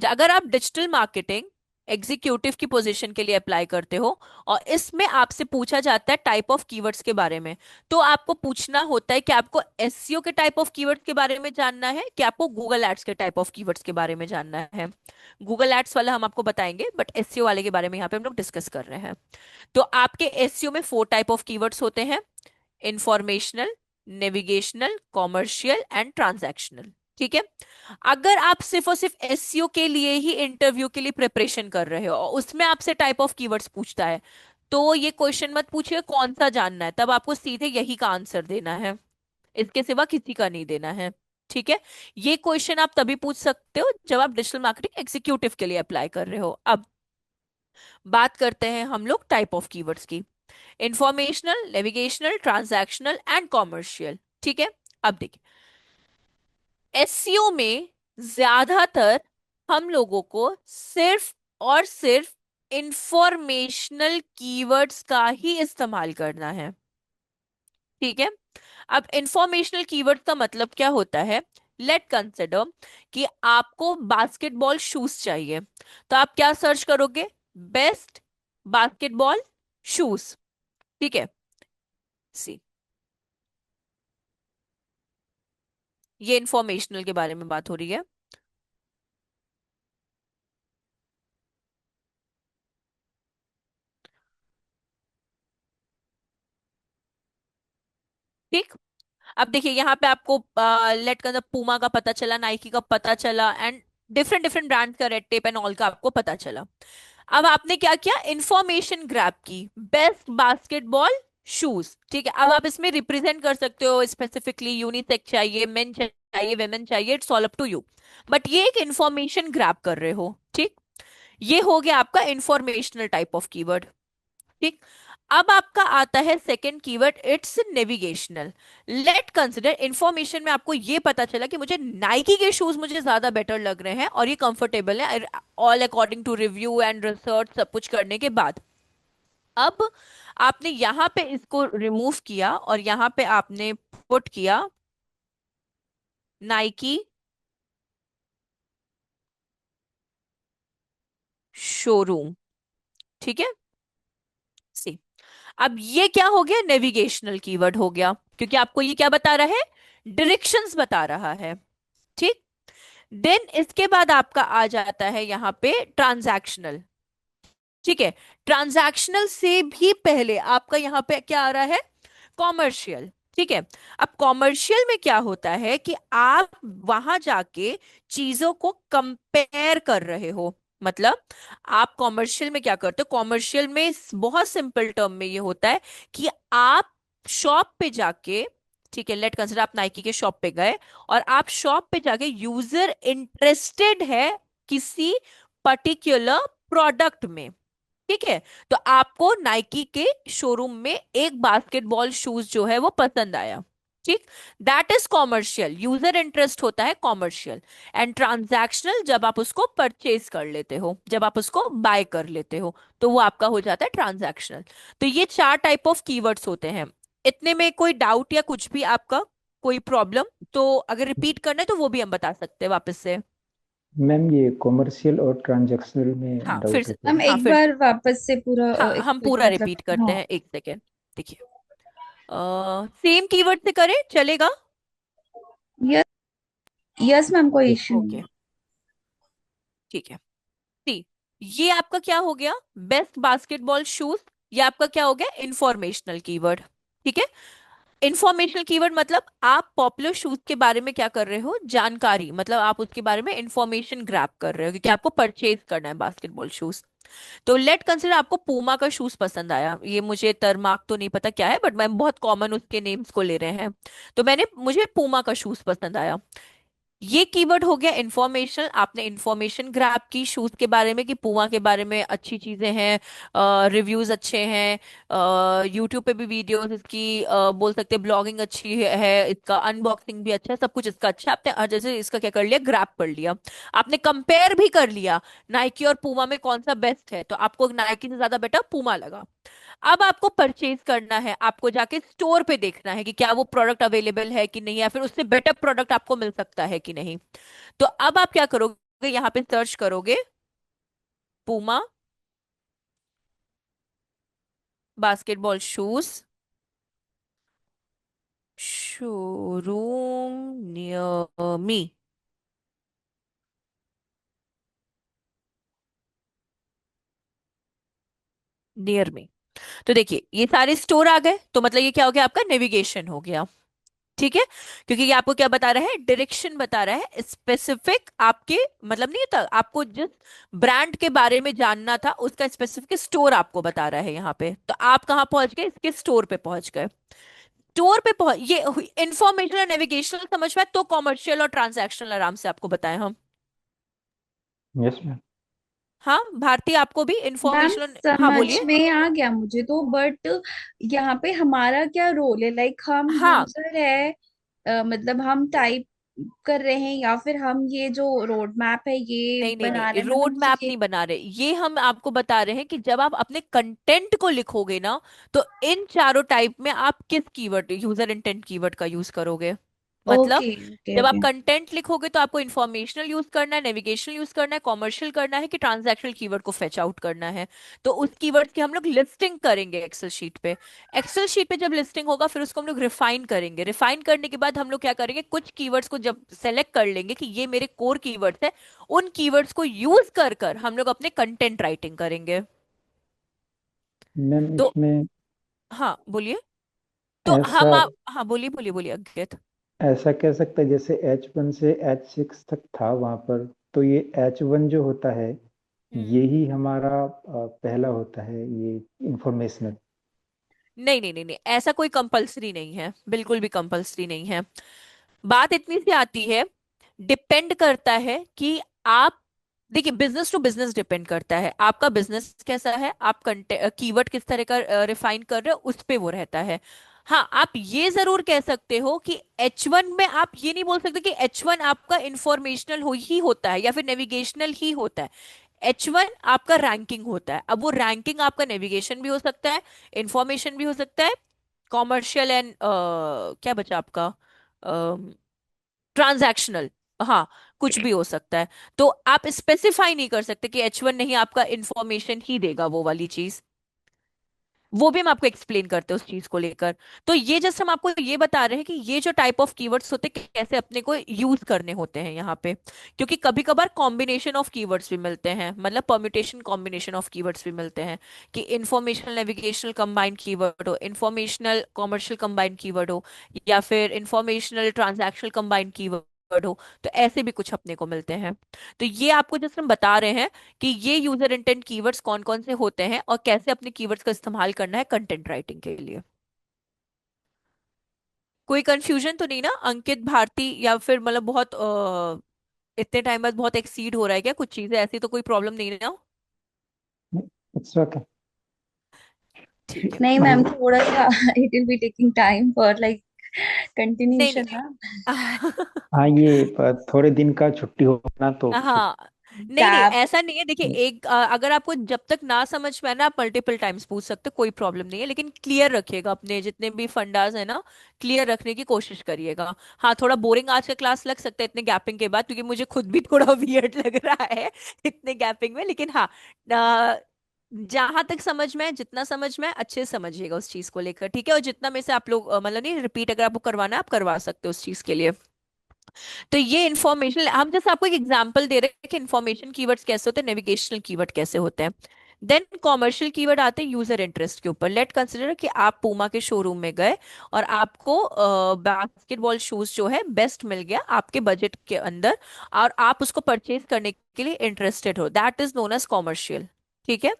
अगर आप डिजिटल मार्केटिंग एग्जीक्यूटिव की पोजीशन के लिए अप्लाई करते हो और इसमें आपसे पूछा जाता है टाइप ऑफ कीवर्ड्स के बारे में, तो आपको पूछना होता है कि आपको एसईओ के टाइप ऑफ कीवर्ड्स के बारे में जानना है कि आपको गूगल एड्स के टाइप ऑफ कीवर्ड्स के बारे में जानना है। गूगल एड्स वाला हम आपको बताएंगे, बट एसईओ वाले के बारे में यहाँ पे हम लोग डिस्कस कर रहे हैं। तो आपके एसईओ में 4 टाइप ऑफ कीवर्ड्स होते हैं: informational, navigational, commercial and transactional. ठीक है। अगर आप सिर्फ और सिर्फ एसईओ के लिए ही इंटरव्यू के लिए प्रिपरेशन कर रहे हो और उसमें आपसे टाइप ऑफ कीवर्ड्स पूछता है, तो ये क्वेश्चन मत पूछिए कौन सा जानना है, तब आपको सीधे यही का आंसर देना है, इसके सिवा किसी का नहीं देना है। ठीक है। ये क्वेश्चन आप तभी पूछ सकते हो जब आप डिजिटल मार्केटिंग एग्जीक्यूटिव के लिए अप्लाई कर रहे हो। अब बात करते हैं हम लोग टाइप ऑफ कीवर्ड्स की। Informational, navigational, transactional and commercial. ठीक है। अब देखिए, एसईओ में ज्यादातर हम लोगों को सिर्फ और सिर्फ इंफॉर्मेशनल कीवर्ड्स का ही इस्तेमाल करना है। ठीक है। अब इंफॉर्मेशनल कीवर्ड का मतलब क्या होता है? लेट कंसिडर कि आपको बास्केटबॉल शूज चाहिए, तो आप क्या सर्च करोगे? Best basketball shoes. ठीक है। सी, ये इंफॉर्मेशनल के बारे में बात हो रही है। ठीक। अब देखिए यहाँ पे आपको लेट कर पूमा का पता चला, नाइकी का पता चला, एंड डिफरेंट डिफरेंट ब्रांड का, रेड टेप एंड ऑल का आपको पता चला। अब आपने क्या किया? इंफॉर्मेशन ग्रैब की, बेस्ट बास्केटबॉल शूज। ठीक है। अब आप इसमें रिप्रेजेंट कर सकते हो स्पेसिफिकली यूनिसेक्स चाहिए, मेन चाहिए, वेमेन चाहिए, it's all up to you. But ये एक इंफॉर्मेशन ग्रैब कर रहे हो। ठीक। ये हो गया आपका इंफॉर्मेशनल टाइप ऑफ कीवर्ड। ठीक। अब आपका आता है second keyword, it's navigational. Late consider information में आपको ये पता चला कि मुझे नाइकी के शूज मुझे ज्यादा बेटर लग रहे हैं और ये कंफर्टेबल है, all according to review and research सब कुछ करने के बाद। अब आपने यहां पे इसको रिमूव किया और यहां पे आपने पुट किया नाइकी शोरूम। ठीक है। सी, अब ये क्या हो गया? नेविगेशनल कीवर्ड हो गया, क्योंकि आपको ये क्या बता रहा है? डायरेक्शंस बता रहा है। ठीक। देन इसके बाद आपका आ जाता है यहां पे ट्रांजैक्शनल। ठीक है। ट्रांजैक्शनल से भी पहले आपका यहां पे क्या आ रहा है? कॉमर्शियल। ठीक है। अब कॉमर्शियल में क्या होता है कि आप वहां जाके चीजों को कंपेयर कर रहे हो। मतलब आप कॉमर्शियल में क्या करते हो? कॉमर्शियल में बहुत सिंपल टर्म में ये होता है कि आप शॉप पे जाके, ठीक है, लेट कंसिडर आप नाइकी के शॉप पे गए और आप शॉप पे जाके, यूजर इंटरेस्टेड है किसी पर्टिकुलर प्रोडक्ट में। ठीक है। तो आपको नाइकी के शोरूम में एक बास्केटबॉल शूज जो है वो पसंद आया। ठीक। That is commercial, user interest होता है कॉमर्शियल। एंड ट्रांजैक्शनल जब आप उसको परचेज कर लेते हो, जब आप उसको बाय कर लेते हो, तो वो आपका हो जाता है ट्रांजैक्शनल। तो ये चार टाइप ऑफ कीवर्ड्स होते हैं। इतने में कोई डाउट या कुछ भी आपका, कोई प्रॉब्लम? तो अगर रिपीट करना है तो वो भी हम बता सकते हैं वापस से। मैम ये कॉमर्शियल और ट्रांजैक्शनल में हाँ फिर डाउट है से। हम थोड़ा। हाँ एक फिर से। बार वापस से पूरा हाँ हम पूरा मतलब रिपीट करते हाँ। हैं, एक सेकेंड। देखिए, सेम कीवर्ड से करें चलेगा? यस, यस मैम, कोई ठीक। इश्यू नहीं ओके। ठीक है। सी, ये आपका क्या हो गया? Best basketball shoes. ये आपका क्या हो गया? Informational keyword. ठीक है। इंफॉर्मेशनल कीवर्ड मतलब आप पॉपुलर शूज के बारे में क्या कर रहे हो? जानकारी, मतलब आप उसके बारे में इंफॉर्मेशन ग्रैब कर रहे हो क्योंकि आपको परचेज करना है बास्केटबॉल शूज। तो लेट कंसिडर आपको पूमा का शूज पसंद आया, ये मुझे तरमार्क तो नहीं पता क्या है, बट मैं बहुत कॉमन उसके नेम्स को ले रहे हैं। तो मुझे पूमा का शूज पसंद आया। ये कीवर्ड हो गया इंफॉर्मेशन। आपने इंफॉर्मेशन ग्रैब की शूज के बारे में कि पूमा के बारे में अच्छी चीजें हैं, रिव्यूज अच्छे हैं, यूट्यूब पे भी वीडियोस इसकी, बोल सकते हैं ब्लॉगिंग अच्छी है, इसका अनबॉक्सिंग भी अच्छा है, सब कुछ इसका अच्छा है। आपने जैसे इसका क्या कर लिया? ग्रैब कर लिया। आपने कंपेयर भी कर लिया नाइकी और पूमा में कौन सा बेस्ट है, तो आपको नाइकी से ज्यादा बेटर पूमा लगा। अब आपको परचेज करना है, आपको जाके स्टोर पे देखना है कि क्या वो प्रोडक्ट अवेलेबल है कि नहीं, या फिर उससे बेटर प्रोडक्ट आपको मिल सकता है कि नहीं। तो अब आप क्या करोगे? यहाँ पे सर्च करोगे Puma basketball shoes showroom near me. Near me. तो देखिए ये सारे स्टोर आ गए, तो मतलब ये क्या हो गया? आपका नेविगेशन हो गया। ठीक है। क्योंकि ये आपको क्या बता रहा है? डायरेक्शन बता रहा है स्पेसिफिक, आपके मतलब नहीं था, आपको जिस ब्रांड के बारे में जानना था उसका स्पेसिफिक स्टोर आपको बता रहा है यहाँ पे, तो आप कहाँ पहुंच गए? इसके स्टोर पे पहुंच गए। स्टोर पे पहुंच, ये इंफॉर्मेशनल और नेविगेशनल समझ में आया, तो कॉमर्शियल और ट्रांजैक्शनल आराम से आपको बताएं हम। Yes ma'am. हाँ भारती, आपको भी मैम इंफॉर्मेशनल, हाँ समझ बोलिए। में आ गया मुझे तो, बट यहाँ पे हमारा क्या रोल है? लाइक हम हाँ, यूजर है, मतलब हम टाइप कर रहे हैं, या फिर हम ये जो रोड मैप है ये नहीं नहीं बना नहीं, रहे हैं? मतलब रोड मुझे मैप ये। नहीं बना रहे, ये हम आपको बता रहे हैं कि जब आप अपने कंटेंट को लिखोगे ना, तो इन चारों टाइप में आप किस कीवर्ड, यूजर इंटेंट कीवर्ड का यूज करोगे। मतलब ओके ओके जब आप ओके। कंटेंट लिखोगे तो आपको इंफॉर्मेशनल यूज करना है, नेविगेशनल यूज करना है, कॉमर्शियल करना है, कि ट्रांजैक्शनल कीवर्ड को फेच आउट करना है। तो उस कीवर्ड की हम लोग लिस्टिंग करेंगे एक्सेल शीट पे। एक्सेल शीट पे जब लिस्टिंग होगा, फिर उसको हम लोग रिफाइन करेंगे। रिफाइन करने के बाद हम लोग क्या करेंगे, कुछ कीवर्ड्स को जब सेलेक्ट कर लेंगे कि ये मेरे कोर कीवर्ड्स है, उन कीवर्ड्स को यूज कर कर हम लोग अपने कंटेंट राइटिंग करेंगे। मैम तो इसमें हाँ बोलिए। तो ऐसा हम आप, हाँ बोलिए बोलिए बोलिए अंकित। ऐसा कह सकते हैं जैसे H1 से H6 तक था वहाँ पर, तो ये H1 जो होता है हम्म। यही हमारा पहला होता है ये इंफॉर्मेशनल। नहीं नहीं नहीं नहीं, ऐसा कोई कंपलसरी नहीं है, बिल्कुल भी कंपलसरी नहीं है। बात इतनी सी आती है, डिपेंड करता है कि आप, देखिए बिजनेस टू बिजनेस डिपेंड करता है, आपका बिजनेस कैसा है, आप कीवर्ड किस तरह का रिफाइन कर रहे हो, उस पे वो रहता है। हाँ आप ये जरूर कह सकते हो कि H1 में आप ये नहीं बोल सकते कि H1 आपका इंफॉर्मेशनल हो ही होता है या फिर नेविगेशनल ही होता है। H1 आपका रैंकिंग होता है। अब वो रैंकिंग आपका नेविगेशन भी हो सकता है, इंफॉर्मेशन भी हो सकता है, कॉमर्शियल एंड क्या बचा आपका, ट्रांजैक्शनल, हाँ कुछ भी हो सकता है। तो आप स्पेसिफाई नहीं कर सकते कि H1 नहीं आपका इंफॉर्मेशन ही देगा वो वाली चीज। वो भी हम आपको एक्सप्लेन करते हैं उस चीज को लेकर। तो ये जस्ट हम आपको ये बता रहे हैं कि ये जो टाइप ऑफ कीवर्ड्स होते हैं कैसे अपने को यूज करने होते हैं यहाँ पे। क्योंकि कभी कभार कॉम्बिनेशन ऑफ कीवर्ड्स भी मिलते हैं, मतलब परम्यूटेशन कॉम्बिनेशन ऑफ कीवर्ड्स भी मिलते हैं, कि इंफॉर्मेशनल नेविगेशनल कंबाइंड कीवर्ड हो, इंफॉर्मेशनल कॉमर्शियल कंबाइंड कीवर्ड हो, या फिर इंफॉर्मेशनल ट्रांजैक्शनल कंबाइंड कीवर्ड हो। तो ऐसे भी कुछ अपने को मिलते हैं। तो ये आपको जस्ट हम बता रहे हैं कि ये यूजर इंटेंट कीवर्ड्स कौन कौन से होते हैं और कैसे अपने कीवर्ड्स का इस्तेमाल करना है कंटेंट राइटिंग के लिए। कोई कंफ्यूजन तो नहीं ना अंकित, भारती, या फिर मतलब बहुत इतने टाइम बाद बहुत एक्सीड हो रहा है क्या कुछ चीजें, ऐसी तो कोई प्रॉब्लम नहीं है ना। It's okay. ठीक है। नहीं मैम, हम थोड़ा सा it will be taking time for like नहीं कंटिन्यूशन नहीं। ना। हाँ ये थोड़े दिन का छुट्टी होना तो हाँ नहीं नहीं, गैप। ऐसा नहीं है। देखिए एक अगर आपको जब तक ना समझ में आए ना, आप मल्टीपल टाइम्स पूछ सकते हो, कोई प्रॉब्लम नहीं है, लेकिन क्लियर रखिएगा अपने जितने भी फंडास है ना, क्लियर रखने की कोशिश करिएगा। हाँ थोड़ा बोरिंग आज का क्लास लग सकता है इतने गैपिंग के बाद, क्योंकि मुझे खुद भी थोड़ा वियर्ड लग रहा है इतने गैपिंग में, लेकिन हाँ जहां तक समझ में है, जितना समझ में है, अच्छे से समझिएगा उस चीज को लेकर, ठीक है। और जितना में से आप लोग मतलब नहीं रिपीट, अगर आपको करवाना है आप करवा सकते हो उस चीज के लिए। तो ये इन्फॉर्मेशन हम जैसे आपको एक एग्जांपल दे रहे हैं कि इन्फॉर्मेशन कीवर्ड्स कैसे होते हैं, नेविगेशनल कीवर्ड कैसे होते हैं। देन कॉमर्शियल कीवर्ड आते हैं यूजर इंटरेस्ट के ऊपर। लेट कंसिडर कि आप पूमा के शोरूम में गए और आपको बास्केटबॉल शूज जो है बेस्ट मिल गया आपके बजट के अंदर, और आप उसको परचेज करने के लिए इंटरेस्टेड हो, that is known as commercial. ठीक है।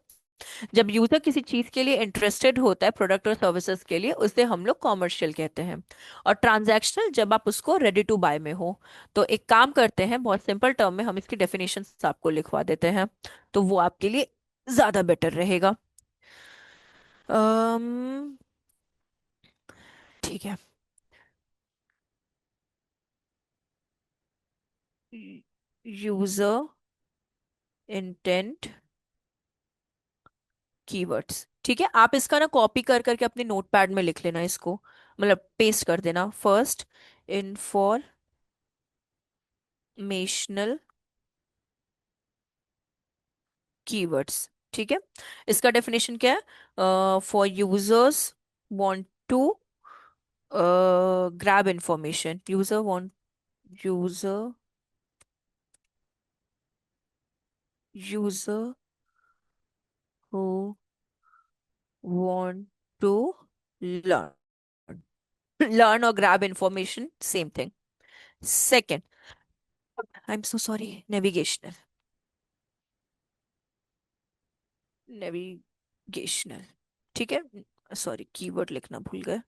जब यूजर किसी चीज के लिए इंटरेस्टेड होता है, प्रोडक्ट और सर्विसेज के लिए, उसे हम लोग कॉमर्शियल कहते हैं। और ट्रांजैक्शनल जब आप उसको रेडी टू बाय में हो। तो एक काम करते हैं, बहुत सिंपल टर्म में हम इसकी डेफिनेशन आपको लिखवा देते हैं, तो वो आपके लिए ज्यादा बेटर रहेगा। अम्म ठीक है। यूजर इंटेंट कीवर्ड्स, ठीक है। आप इसका ना कॉपी कर करके अपने नोटपैड में लिख लेना इसको, मतलब पेस्ट कर देना। फर्स्ट, इंफॉर्मेशनल कीवर्ड्स, ठीक है। इसका डेफिनेशन क्या है, for users want to grab information, user user who want to learn, learn और grab information same thing. Second, I am so sorry, navigational, navigational, ठीक है। सॉरी कीवर्ड लिखना भूल गए।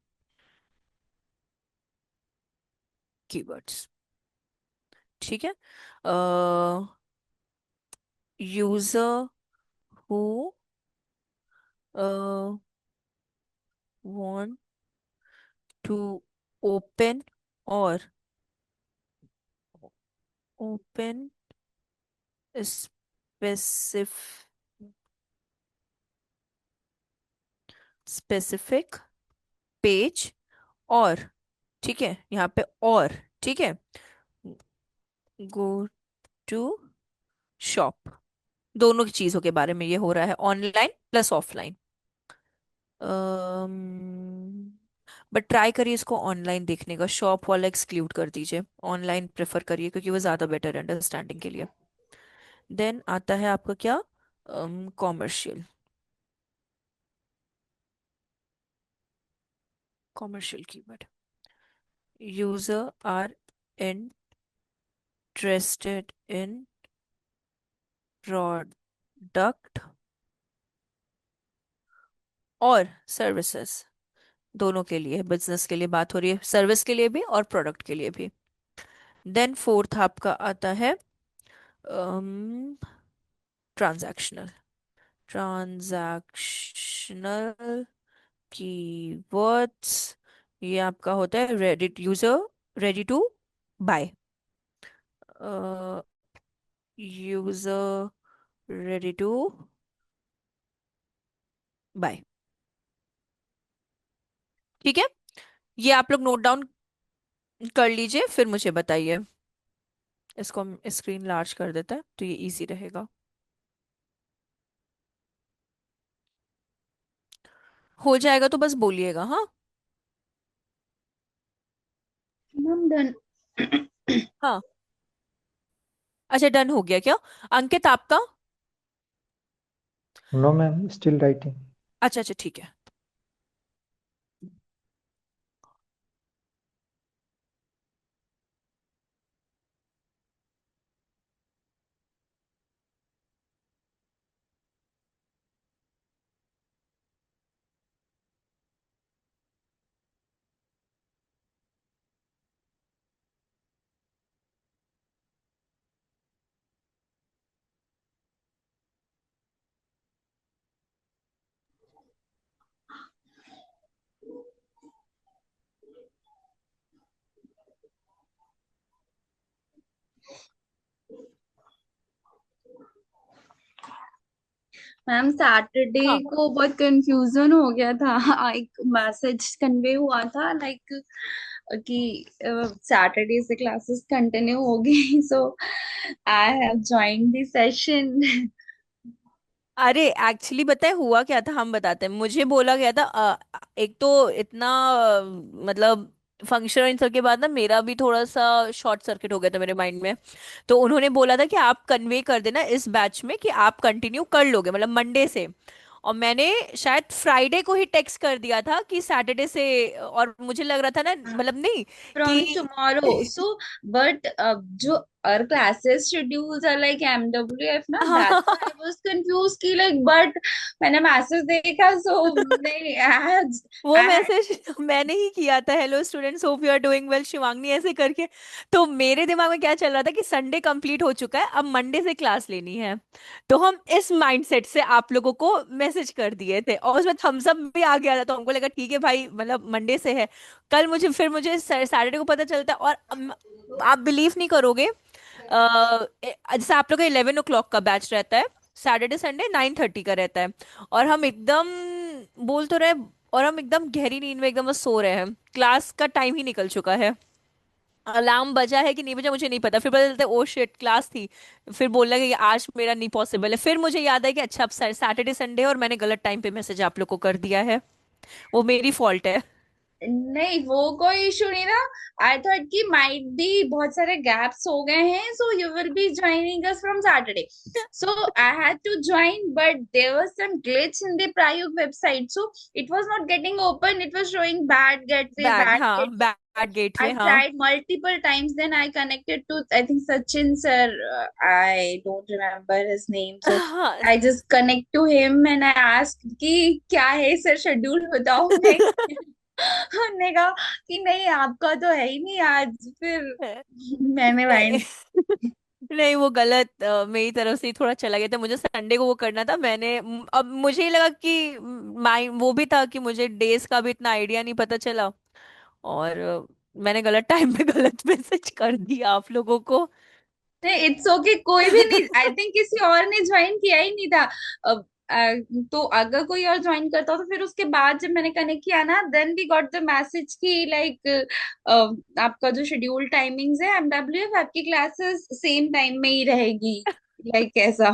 कीवर्ड्स। ठीक है। User who want to open और open specific specific page, और ठीक है यहाँ पे और, ठीक है, गो टू शॉप, दोनों की चीजों के बारे में ये हो रहा है, online plus offline. But try करिए इसको ऑनलाइन देखने का, शॉप वाला एक्सक्लूड कर दीजिए, ऑनलाइन प्रेफर करिए क्योंकि वो ज़्यादा बेटर है अंडरस्टैंडिंग के लिए। देन आता है आपका क्या, commercial. Commercial keyword, user are interested in product और सर्विसेज, दोनों के लिए, बिजनेस के लिए बात हो रही है, सर्विस के लिए भी और प्रोडक्ट के लिए भी। देन फोर्थ आपका आता है ट्रांजैक्शनल। ट्रांजैक्शनल कीवर्ड्स, ये आपका होता है ready, user ready to buy, user ready to buy. ठीक है, ये आप लोग नोट डाउन कर लीजिए, फिर मुझे बताइए। इसको हम स्क्रीन लार्ज कर देते हैं तो ये इजी रहेगा। हो जाएगा तो बस बोलिएगा, हाँ। Ma'am done. हाँ, अच्छा डन हो गया क्या? अंकित आपका? No ma'am, still writing. अच्छा अच्छा ठीक है। मैम सैटरडे हाँ, को बहुत कंफ्यूजन हो गया था। एक मैसेज कन्वे हुआ था लाइक कि सैटरडे से क्लासेस कंटिन्यू होगी, so I have joined the session. अरे एक्चुअली बताए हुआ क्या था, हम बताते हैं। मुझे बोला गया था एक तो इतना मतलब फंक्शन इन सब के बाद ना मेरा भी थोड़ा सा शॉर्ट सर्किट हो गया था मेरे माइंड में। तो उन्होंने बोला था कि आप कन्वे कर देना इस बैच में कि आप कंटिन्यू कर लोगे मतलब मंडे से। और मैंने शायद फ्राइडे को ही टेक्स्ट कर दिया था कि सैटरडे से, और मुझे लग रहा था ना मतलब नहीं From कि tomorrow. So, but जो our classes schedules are like MWF ना, that's why I was confused कि like, but मैंने मैसेज देखा, so नहीं, वो I had मैसेज मैंने ही किया था, hello students hope you are doing well Shivangni ऐसे करके। तो मेरे दिमाग में क्या चल रहा था कि संडे कंप्लीट हो चुका है, अब मंडे से क्लास लेनी है। तो हम इस माइंडसेट से आप लोगों को मैसेज कर दिए थे, और उसमें थम्स अप भी आ गया था, तो हमको लगा ठीक है भाई मतलब मंडे से है। कल मुझे सैटरडे को पता चलता है, और आप बिलीव नहीं करोगे, जैसे आप लोग का 11 o'clock का बैच रहता है, सैटरडे संडे 9:30 का रहता है। और हम एकदम बोल तो रहे, और हम एकदम गहरी नींद में एकदम बस सो रहे हैं, क्लास का टाइम ही निकल चुका है। अलार्म बजा है कि नहीं बजा मुझे नहीं पता, फिर पता चलता है ओ शिट क्लास थी। फिर बोलना कि आज मेरा नहीं पॉसिबल है, फिर मुझे याद है कि अच्छा अब सैटरडे संडे है और मैंने गलत टाइम पे मैसेज आप लोग को कर दिया है, वो मेरी फॉल्ट है। नहीं, वो कोई इशू नहीं था। आई थॉट कि माइट बी बहुत सारे गैप्स हो गए हैं, so you will be joining us from Saturday. So I had to join, but there was some glitch in the प्रायोग website, so it was not getting open, it was showing bad gateway, bad, bad हाँ gateway. Bad I gateway, हाँ। tried multiple times. Then I connected to, I think, Sachin sir. I don't remember his name. So हाँ। I just connect to him and I asked कि क्या है sir schedule बताओ next. उन्होंने कहा कि नहीं आपका तो है ही नहीं आज, फिर मैंने नहीं। माइंड। नहीं, वो गलत मेरी तरफ से ही थोड़ा चला गया था। मुझे संडे को वो करना था। अब मुझे ही लगा कि माइंड वो भी था कि मुझे डेज का भी इतना आइडिया नहीं पता चला। और मैंने गलत टाइम पे गलत मैसेज कर दिया आप लोगों को। नहीं इट्स ओके, कोई भी नहीं, आई थिंक किसी और ने ज्वाइन किया ही नहीं था। अब तो अगर कोई और ज्वाइन करता तो फिर उसके बाद जब मैंने कनेक्ट किया ना, then we got the message कि लाइक आपका जो शेड्यूल टाइमिंग्स है एमडब्ल्यूएफ, आपकी क्लासेस सेम टाइम में ही रहेगी, लाइक ऐसा।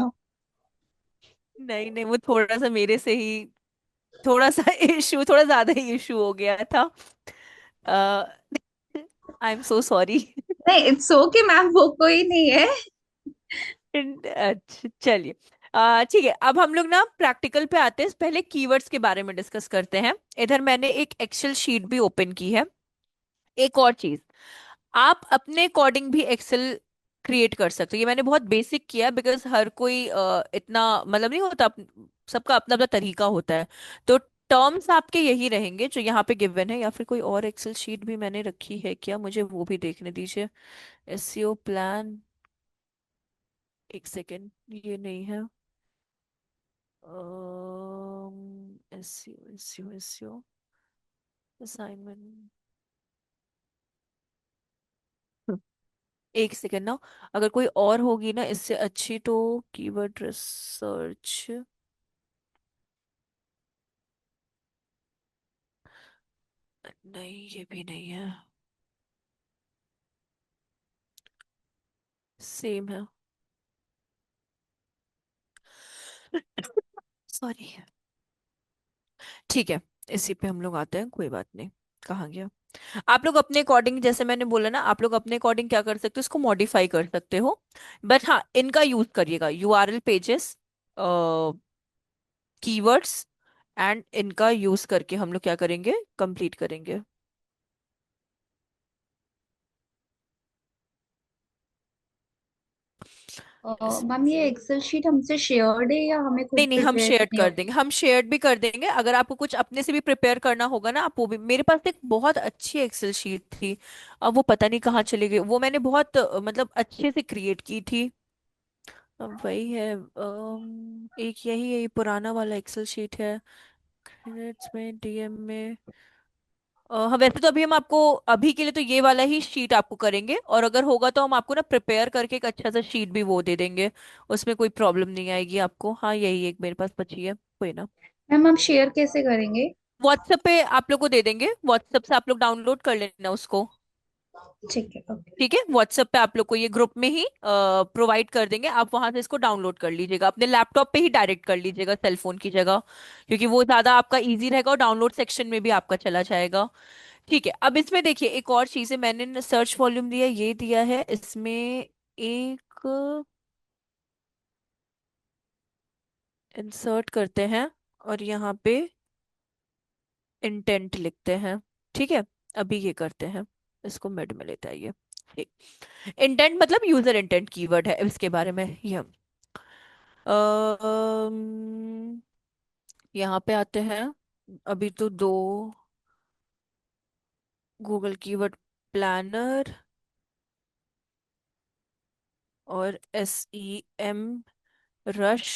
नहीं नहीं, वो थोड़ा सा मेरे से ही थोड़ा सा इशू, थोड़ा ज्यादा ही इशू हो गया था। आई एम सो सॉरी। नहीं इट्स ओके मैम, वो कोई नहीं है। अच्छा चलिए। ठीक है, अब हम लोग ना प्रैक्टिकल पे आते हैं। पहले कीवर्ड्स के बारे में डिस्कस करते हैं। इधर मैंने एक एक्सेल शीट भी ओपन की है। एक और चीज, आप अपने अकॉर्डिंग भी एक्सेल क्रिएट कर सकते हो। ये मैंने बहुत बेसिक किया बिकॉज हर कोई इतना मतलब नहीं होता। सबका अपना अपना तरीका होता है। तो टर्म्स आपके यही रहेंगे जो यहाँ पे गिवन है, या फिर कोई और एक्सेल शीट भी मैंने रखी है क्या, मुझे वो भी देखने दीजिए। एसईओ प्लान, एक सेकेंड, ये नहीं है। एसईओ एसईओ एसईओ असाइनमेंट, एक सेकेंड ना। अगर कोई और होगी ना इससे अच्छी तो, कीवर्ड रिसर्च, नहीं ये भी नहीं है, सेम है। सॉरी। ठीक है, इसी पे हम लोग आते हैं, कोई बात नहीं। कहाँ गया। आप लोग अपने अकॉर्डिंग, जैसे मैंने बोला ना, आप लोग अपने अकॉर्डिंग क्या कर सकते हो, इसको मॉडिफाई कर सकते हो। बट हाँ, इनका यूज करिएगा, यूआरएल पेजेस, कीवर्ड्स, एंड इनका यूज करके हम लोग क्या करेंगे, कंप्लीट करेंगे। मैम ये एक्सेल शीट हमसे शेयर्ड है या हमें खुद नहीं नहीं, हम प्रिपेयर शेयर करनी कर होगी? देंगे, हम शेयर भी कर देंगे। अगर आपको कुछ अपने से भी प्रिपेयर करना होगा ना, आप वो भी, मेरे पास एक बहुत अच्छी एक्सेल शीट थी। अब वो पता नहीं कहाँ चली गई। वो मैंने बहुत मतलब अच्छे से क्रिएट की थी। अब वही है, एक यही पुराना वाला एक्सेल शीट है। क्रेडिट्स में, डीएम में, हाँ वैसे तो अभी हम आपको, अभी के लिए तो ये वाला ही शीट आपको करेंगे, और अगर होगा तो हम आपको ना प्रिपेयर करके एक अच्छा सा शीट भी वो दे देंगे। उसमें कोई प्रॉब्लम नहीं आएगी आपको। हाँ यही एक मेरे पास बची है, कोई ना। मैम आप शेयर कैसे करेंगे? व्हाट्सएप पे आप लोग को दे देंगे, व्हाट्सएप से आप लोग डाउनलोड कर लेना उसको। ठीक है ओके। ठीक है, व्हाट्सएप पे आप लोग को ये ग्रुप में ही प्रोवाइड कर देंगे। आप वहां से इसको डाउनलोड कर लीजिएगा, अपने लैपटॉप पे ही डायरेक्ट कर लीजिएगा, सेल फोन की जगह, क्योंकि वो ज्यादा आपका इजी रहेगा और डाउनलोड सेक्शन में भी आपका चला जाएगा। ठीक है, अब इसमें देखिए एक और चीज है, मैंने सर्च वॉल्यूम दिया, ये दिया है इसमें एक, इंसर्ट करते हैं और यहाँ पे इंटेंट लिखते हैं। ठीक है, अभी ये करते हैं, इसको मिड में लेते आइए। ठीक, इंटेंट मतलब यूजर इंटेंट कीवर्ड है, इसके बारे में ये हम यहाँ पे आते हैं। अभी तो दो, गूगल कीवर्ड प्लानर और एस ई एम रश।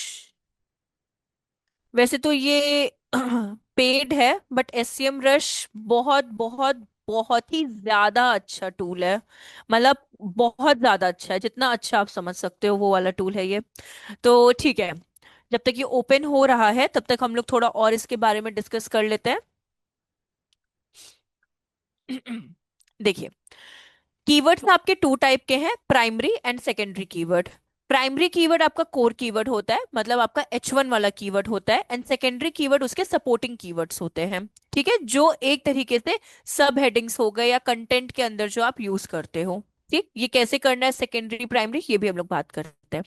वैसे तो ये पेड है, बट एससीएम रश बहुत बहुत बहुत ही ज्यादा अच्छा टूल है। मतलब बहुत ज्यादा अच्छा है, जितना अच्छा आप समझ सकते हो वो वाला टूल है ये। तो ठीक है, जब तक ये ओपन हो रहा है तब तक हम लोग थोड़ा और इसके बारे में डिस्कस कर लेते हैं। देखिए, कीवर्ड्स आपके टू टाइप के हैं, primary and secondary keyword. Primary keyword आपका कोर कीवर्ड होता है, मतलब आपका H1 वाला कीवर्ड होता है, एंड सेकेंडरी कीवर्ड उसके सपोर्टिंग कीवर्ड्स होते हैं। ठीक है, जो एक तरीके से सब हेडिंग्स हो गए या कंटेंट के अंदर जो आप यूज करते हो। ठीक, ये कैसे करना है सेकेंडरी प्राइमरी, ये भी हम लोग बात करते हैं।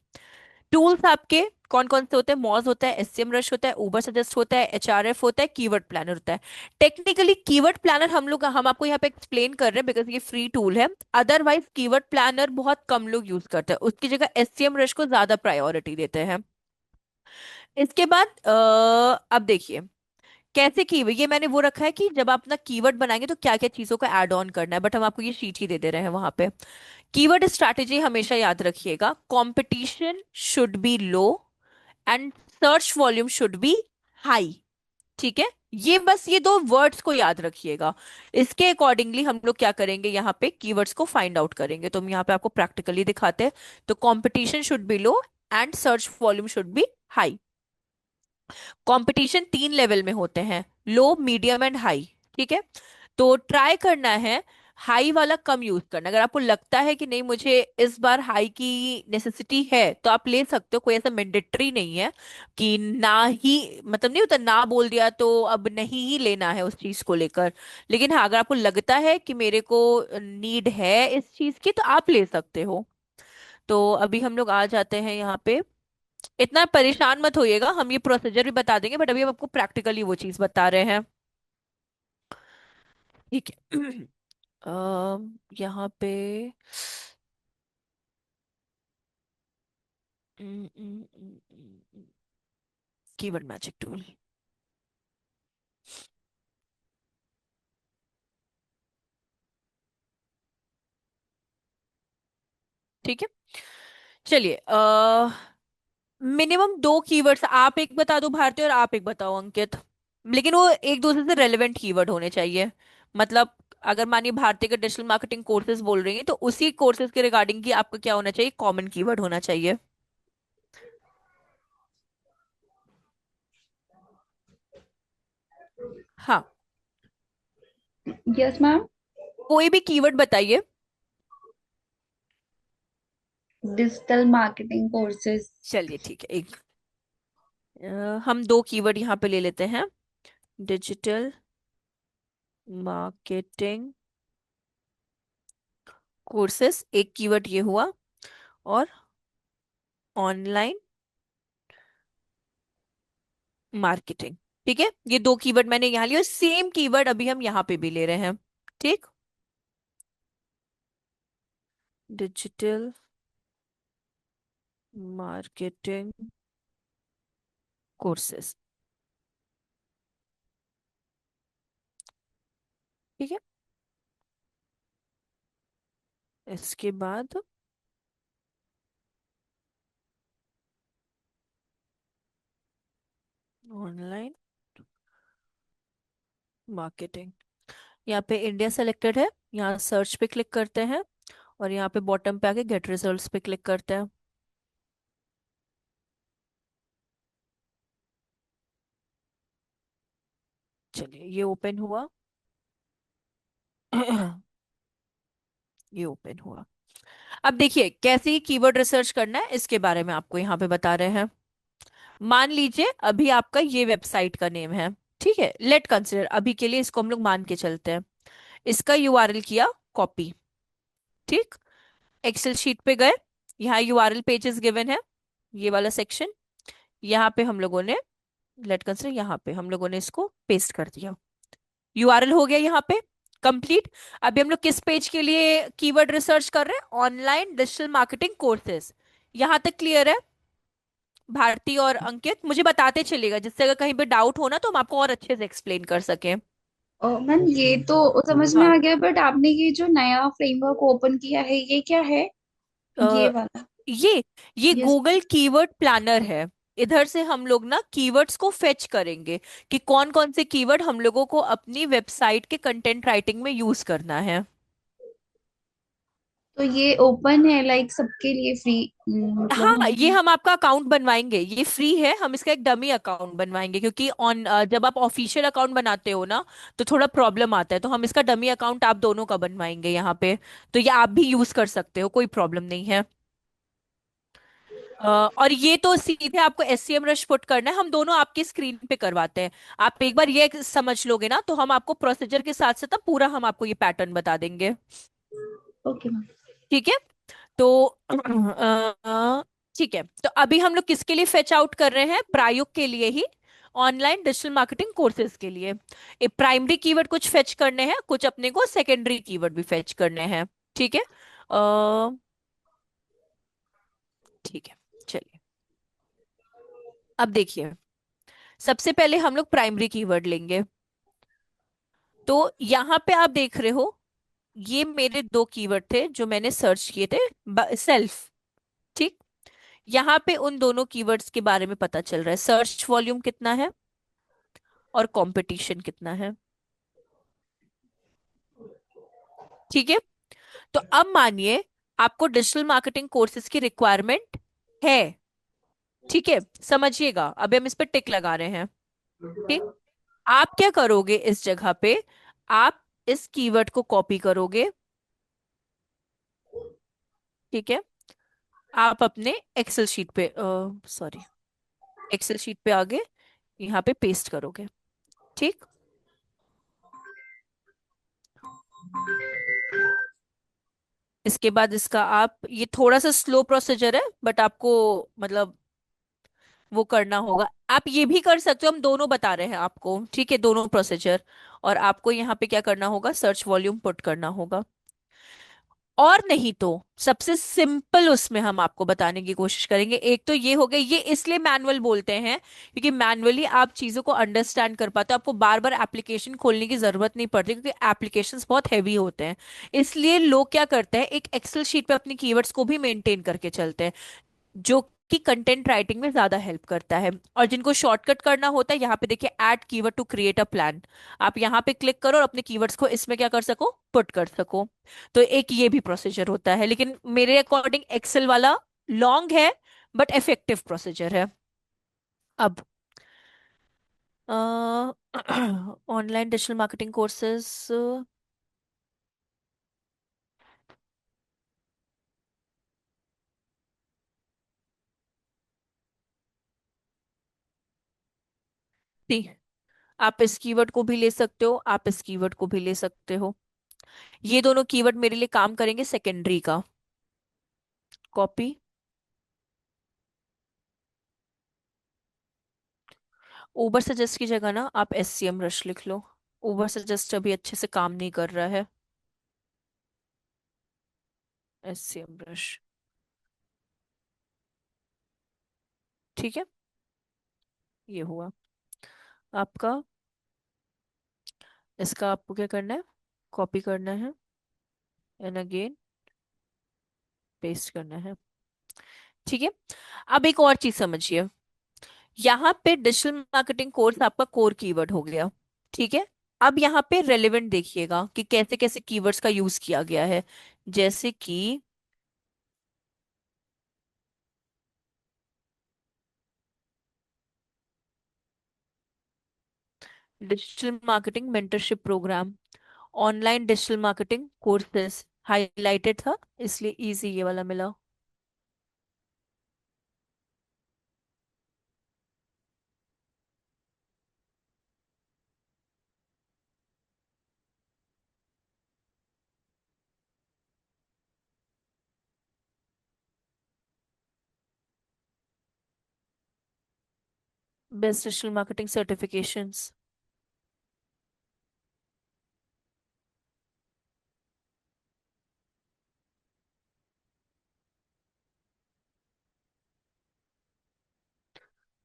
टूल्स आपके कौन कौन से होते हैं, मॉज होता है, एससीएम रश होता है, उबर सजेस्ट होता है, एचआरएफ होता है, कीवर्ड प्लानर होता है। टेक्निकली कीवर्ड प्लानर हम आपको यहाँ पे एक्सप्लेन कर रहे हैं बिकॉज ये फ्री टूल है। अदरवाइज कीवर्ड प्लानर बहुत कम लोग यूज करते हैं, उसकी जगह एससीएम रश को ज्यादा प्रायोरिटी देते हैं। इसके बाद अब देखिए, कैसे कीवर्ड, ये मैंने वो रखा है कि जब आप अपना कीवर्ड बनाएंगे तो क्या क्या चीजों को ऐड ऑन करना है, बट हम आपको ये शीट ही दे दे रहे हैं वहां पे। कीवर्ड स्ट्रैटेजी हमेशा याद रखिएगा, competition should be low and search volume should be high. ठीक है, ये बस ये दो वर्ड्स को याद रखिएगा। इसके अकॉर्डिंगली हम लोग क्या करेंगे, यहाँ पे कीवर्ड्स को फाइंड आउट करेंगे। तो हम यहाँ पे आपको प्रैक्टिकली दिखाते हैं। तो competition should be low and search volume should be high. Competition 3 level में होते हैं, लो, मीडियम एंड हाई। ठीक है, तो ट्राई करना है हाई वाला कम यूज करना। अगर आपको लगता है कि नहीं मुझे इस बार हाई की नेसेसिटी है तो आप ले सकते हो, कोई ऐसा मैंडेटरी नहीं है कि ना ही, मतलब नहीं होता ना बोल दिया तो अब नहीं ही लेना है उस चीज को लेकर। लेकिन हाँ, अगर आपको लगता है कि मेरे को नीड है इस चीज की तो आप ले सकते हो। तो अभी हम लोग आ जाते हैं यहाँ पे। इतना परेशान मत होइएगा, हम ये प्रोसीजर भी बता देंगे, बट अभी हम आपको प्रैक्टिकली वो चीज बता रहे हैं। ठीक है। यहाँ पे कीवर्ड मैजिक टूल। ठीक है, चलिए। मिनिमम 2 कीवर्ड्स, आप एक बता दो भारती और आप एक बताओ अंकित। लेकिन वो एक दूसरे से रेलेवेंट कीवर्ड होने चाहिए। मतलब अगर मानिए भारती का डिजिटल मार्केटिंग कोर्सेज बोल रही है तो उसी कोर्सेज के रिगार्डिंग की आपका क्या होना चाहिए, कॉमन कीवर्ड होना चाहिए। हाँ, यस मैम। कोई भी कीवर्ड बताइए। Digital marketing courses. चलिए ठीक है, एक हम 2 कीवर्ड यहाँ पे ले लेते हैं। डिजिटल मार्केटिंग कोर्सेस एक कीवर्ड ये हुआ, और ऑनलाइन मार्केटिंग। ठीक है, ये 2 कीवर्ड मैंने यहाँ लिया, सेम कीवर्ड अभी हम यहाँ पे भी ले रहे हैं। ठीक, डिजिटल मार्केटिंग कोर्सेस। ठीक है, इसके बाद ऑनलाइन मार्केटिंग। यहाँ पे इंडिया सेलेक्टेड है, यहाँ सर्च पे क्लिक करते हैं और यहाँ पे बॉटम पे आके गेट रिजल्ट्स पे क्लिक करते हैं। चलिए ये ओपन हुआ। ये ओपन हुआ। अब देखिए कैसे कीवर्ड रिसर्च करना है इसके बारे में आपको यहाँ पे बता रहे हैं। मान लीजिए अभी आपका ये वेबसाइट का नेम है। ठीक है, लेट कंसिडर, अभी के लिए इसको हम लोग मान के चलते हैं। इसका यूआरएल किया कॉपी। ठीक, एक्सेल शीट पे गए, यहाँ यूआरएल पेजेस गिवन है, ये वाला सेक्शन। यहाँ पे हम लोगों ने, लेट कंसिडर, यहाँ पे हम लोगों ने इसको पेस्ट कर दिया। यूआरएल हो गया यहाँ पे कंप्लीट। अभी हम लोग किस पेज के लिए कीवर्ड रिसर्च कर रहे हैं, ऑनलाइन डिजिटल मार्केटिंग कोर्सेज। यहाँ तक क्लियर है भारती और अंकित? मुझे बताते चलेगा, जिससे अगर कहीं पे डाउट हो ना तो हम आपको और अच्छे से एक्सप्लेन कर सकें। मैम ये तो समझ में हाँ, आ गया, बट आपने ये जो नया फ्रेमवर्क ओपन किया है ये क्या है? ये अ, वाला। ये यस। गूगल कीवर्ड प्लानर है। इधर से हम लोग ना कीवर्ड्स को फेच करेंगे कि कौन कौन से कीवर्ड हम लोगों को अपनी वेबसाइट के कंटेंट राइटिंग में यूज करना है। तो ये ओपन है लाइक सबके लिए फ्री? मतलब हाँ, ये हम। हम आपका अकाउंट बनवाएंगे, ये फ्री है, हम इसका एक डमी अकाउंट बनवाएंगे क्योंकि ऑन जब आप ऑफिशियल अकाउंट बनाते हो ना तो थोड़ा प्रॉब्लम आता है, तो हम इसका डमी अकाउंट आप दोनों का बनवाएंगे यहाँ पे। तो ये आप भी यूज कर सकते हो, कोई प्रॉब्लम नहीं है। और ये तो सीधे आपको एससीएम रश पुट करना है, हम दोनों आपकी स्क्रीन पे करवाते हैं। आप एक बार ये समझ लोगे ना तो हम आपको प्रोसीजर के साथ साथ ना पूरा हम आपको ये पैटर्न बता देंगे। Okay ma'am. ठीक है, तो ठीक है, तो अभी हम लोग किसके लिए फेच आउट कर रहे हैं, प्रायुक्त के लिए ही, ऑनलाइन डिजिटल मार्केटिंग कोर्सेज के लिए। प्राइमरी कीवर्ड कुछ फेच करने हैं, कुछ अपने को सेकेंडरी कीवर्ड भी फेच करने हैं। ठीक है, ठीक है, चलिए अब देखिए। सबसे पहले हम लोग प्राइमरी कीवर्ड लेंगे। तो यहाँ पे आप देख रहे हो, ये मेरे दो कीवर्ड थे जो मैंने सर्च किए थे, सेल्फ। ठीक। यहाँ पे उन दोनों कीवर्ड्स के बारे में पता चल रहा है, सर्च वॉल्यूम कितना है और कंपटीशन कितना है। ठीक है। तो अब मानिए आपको डिजिटल मार्केटिंग कोर्सेज की रिक्वायरमेंट है। ठीक है, समझिएगा, अभी हम इस पर टिक लगा रहे हैं। ठीक। आप क्या करोगे इस जगह पे, आप इस कीवर्ड को कॉपी करोगे। ठीक है। आप अपने एक्सेल शीट पे, सॉरी, एक्सेल शीट पे आगे यहाँ पे पेस्ट करोगे। ठीक। इसके बाद इसका आप, ये थोड़ा सा स्लो प्रोसीजर है बट आपको मतलब वो करना होगा। आप ये भी कर सकते हो, हम दोनों बता रहे हैं आपको, ठीक है, दोनों प्रोसीजर। और आपको यहाँ पे क्या करना होगा, सर्च वॉल्यूम पुट करना होगा। और नहीं तो सबसे सिंपल उसमें हम आपको बताने की कोशिश करेंगे। एक तो ये हो गया, ये इसलिए मैनुअल बोलते हैं क्योंकि मैनुअली आप चीजों को अंडरस्टैंड कर पाते हो, आपको बार बार एप्लीकेशन खोलने की जरूरत नहीं पड़ती क्योंकि एप्लीकेशंस बहुत हैवी होते हैं। इसलिए लोग क्या करते हैं, एक एक्सेल शीट पे अपनी कीवर्ड्स को भी मेंटेन करके चलते हैं, जो कि कंटेंट राइटिंग में ज्यादा हेल्प करता है। और जिनको शॉर्टकट करना होता है, यहाँ पे देखिए add keyword to create a plan, आप यहाँ पे क्लिक करो और अपने कीवर्ड्स को इसमें क्या कर सको, पुट कर सको। तो एक ये भी प्रोसीजर होता है, लेकिन मेरे अकॉर्डिंग एक्सेल वाला लॉन्ग है बट इफेक्टिव प्रोसीजर है। अब ऑनलाइन डिजिटल मार्केटिंग कोर्सेज, आप इस कीवर्ड को भी ले सकते हो, आप इस कीवर्ड को भी ले सकते हो। ये दोनों कीवर्ड मेरे लिए काम करेंगे सेकेंडरी का। कॉपी। उबर सजेस्ट की जगह ना आप SCM रश लिख लो। उबर सजेस्ट अभी अच्छे से काम नहीं कर रहा है। SCM rush. ठीक है। ये हुआ आपका। इसका आपको क्या करना है, कॉपी करना है एंड अगेन पेस्ट करना है। ठीक है। अब एक और चीज समझिए, यहाँ पे डिजिटल मार्केटिंग कोर्स आपका कोर कीवर्ड हो गया। ठीक है। अब यहाँ पे रेलेवेंट देखिएगा कि कैसे कैसे कीवर्ड्स का यूज किया गया है। जैसे कि digital marketing mentorship program, online digital marketing courses highlighted था, इसलिए इजी ये वाला मिला। Best digital marketing certifications.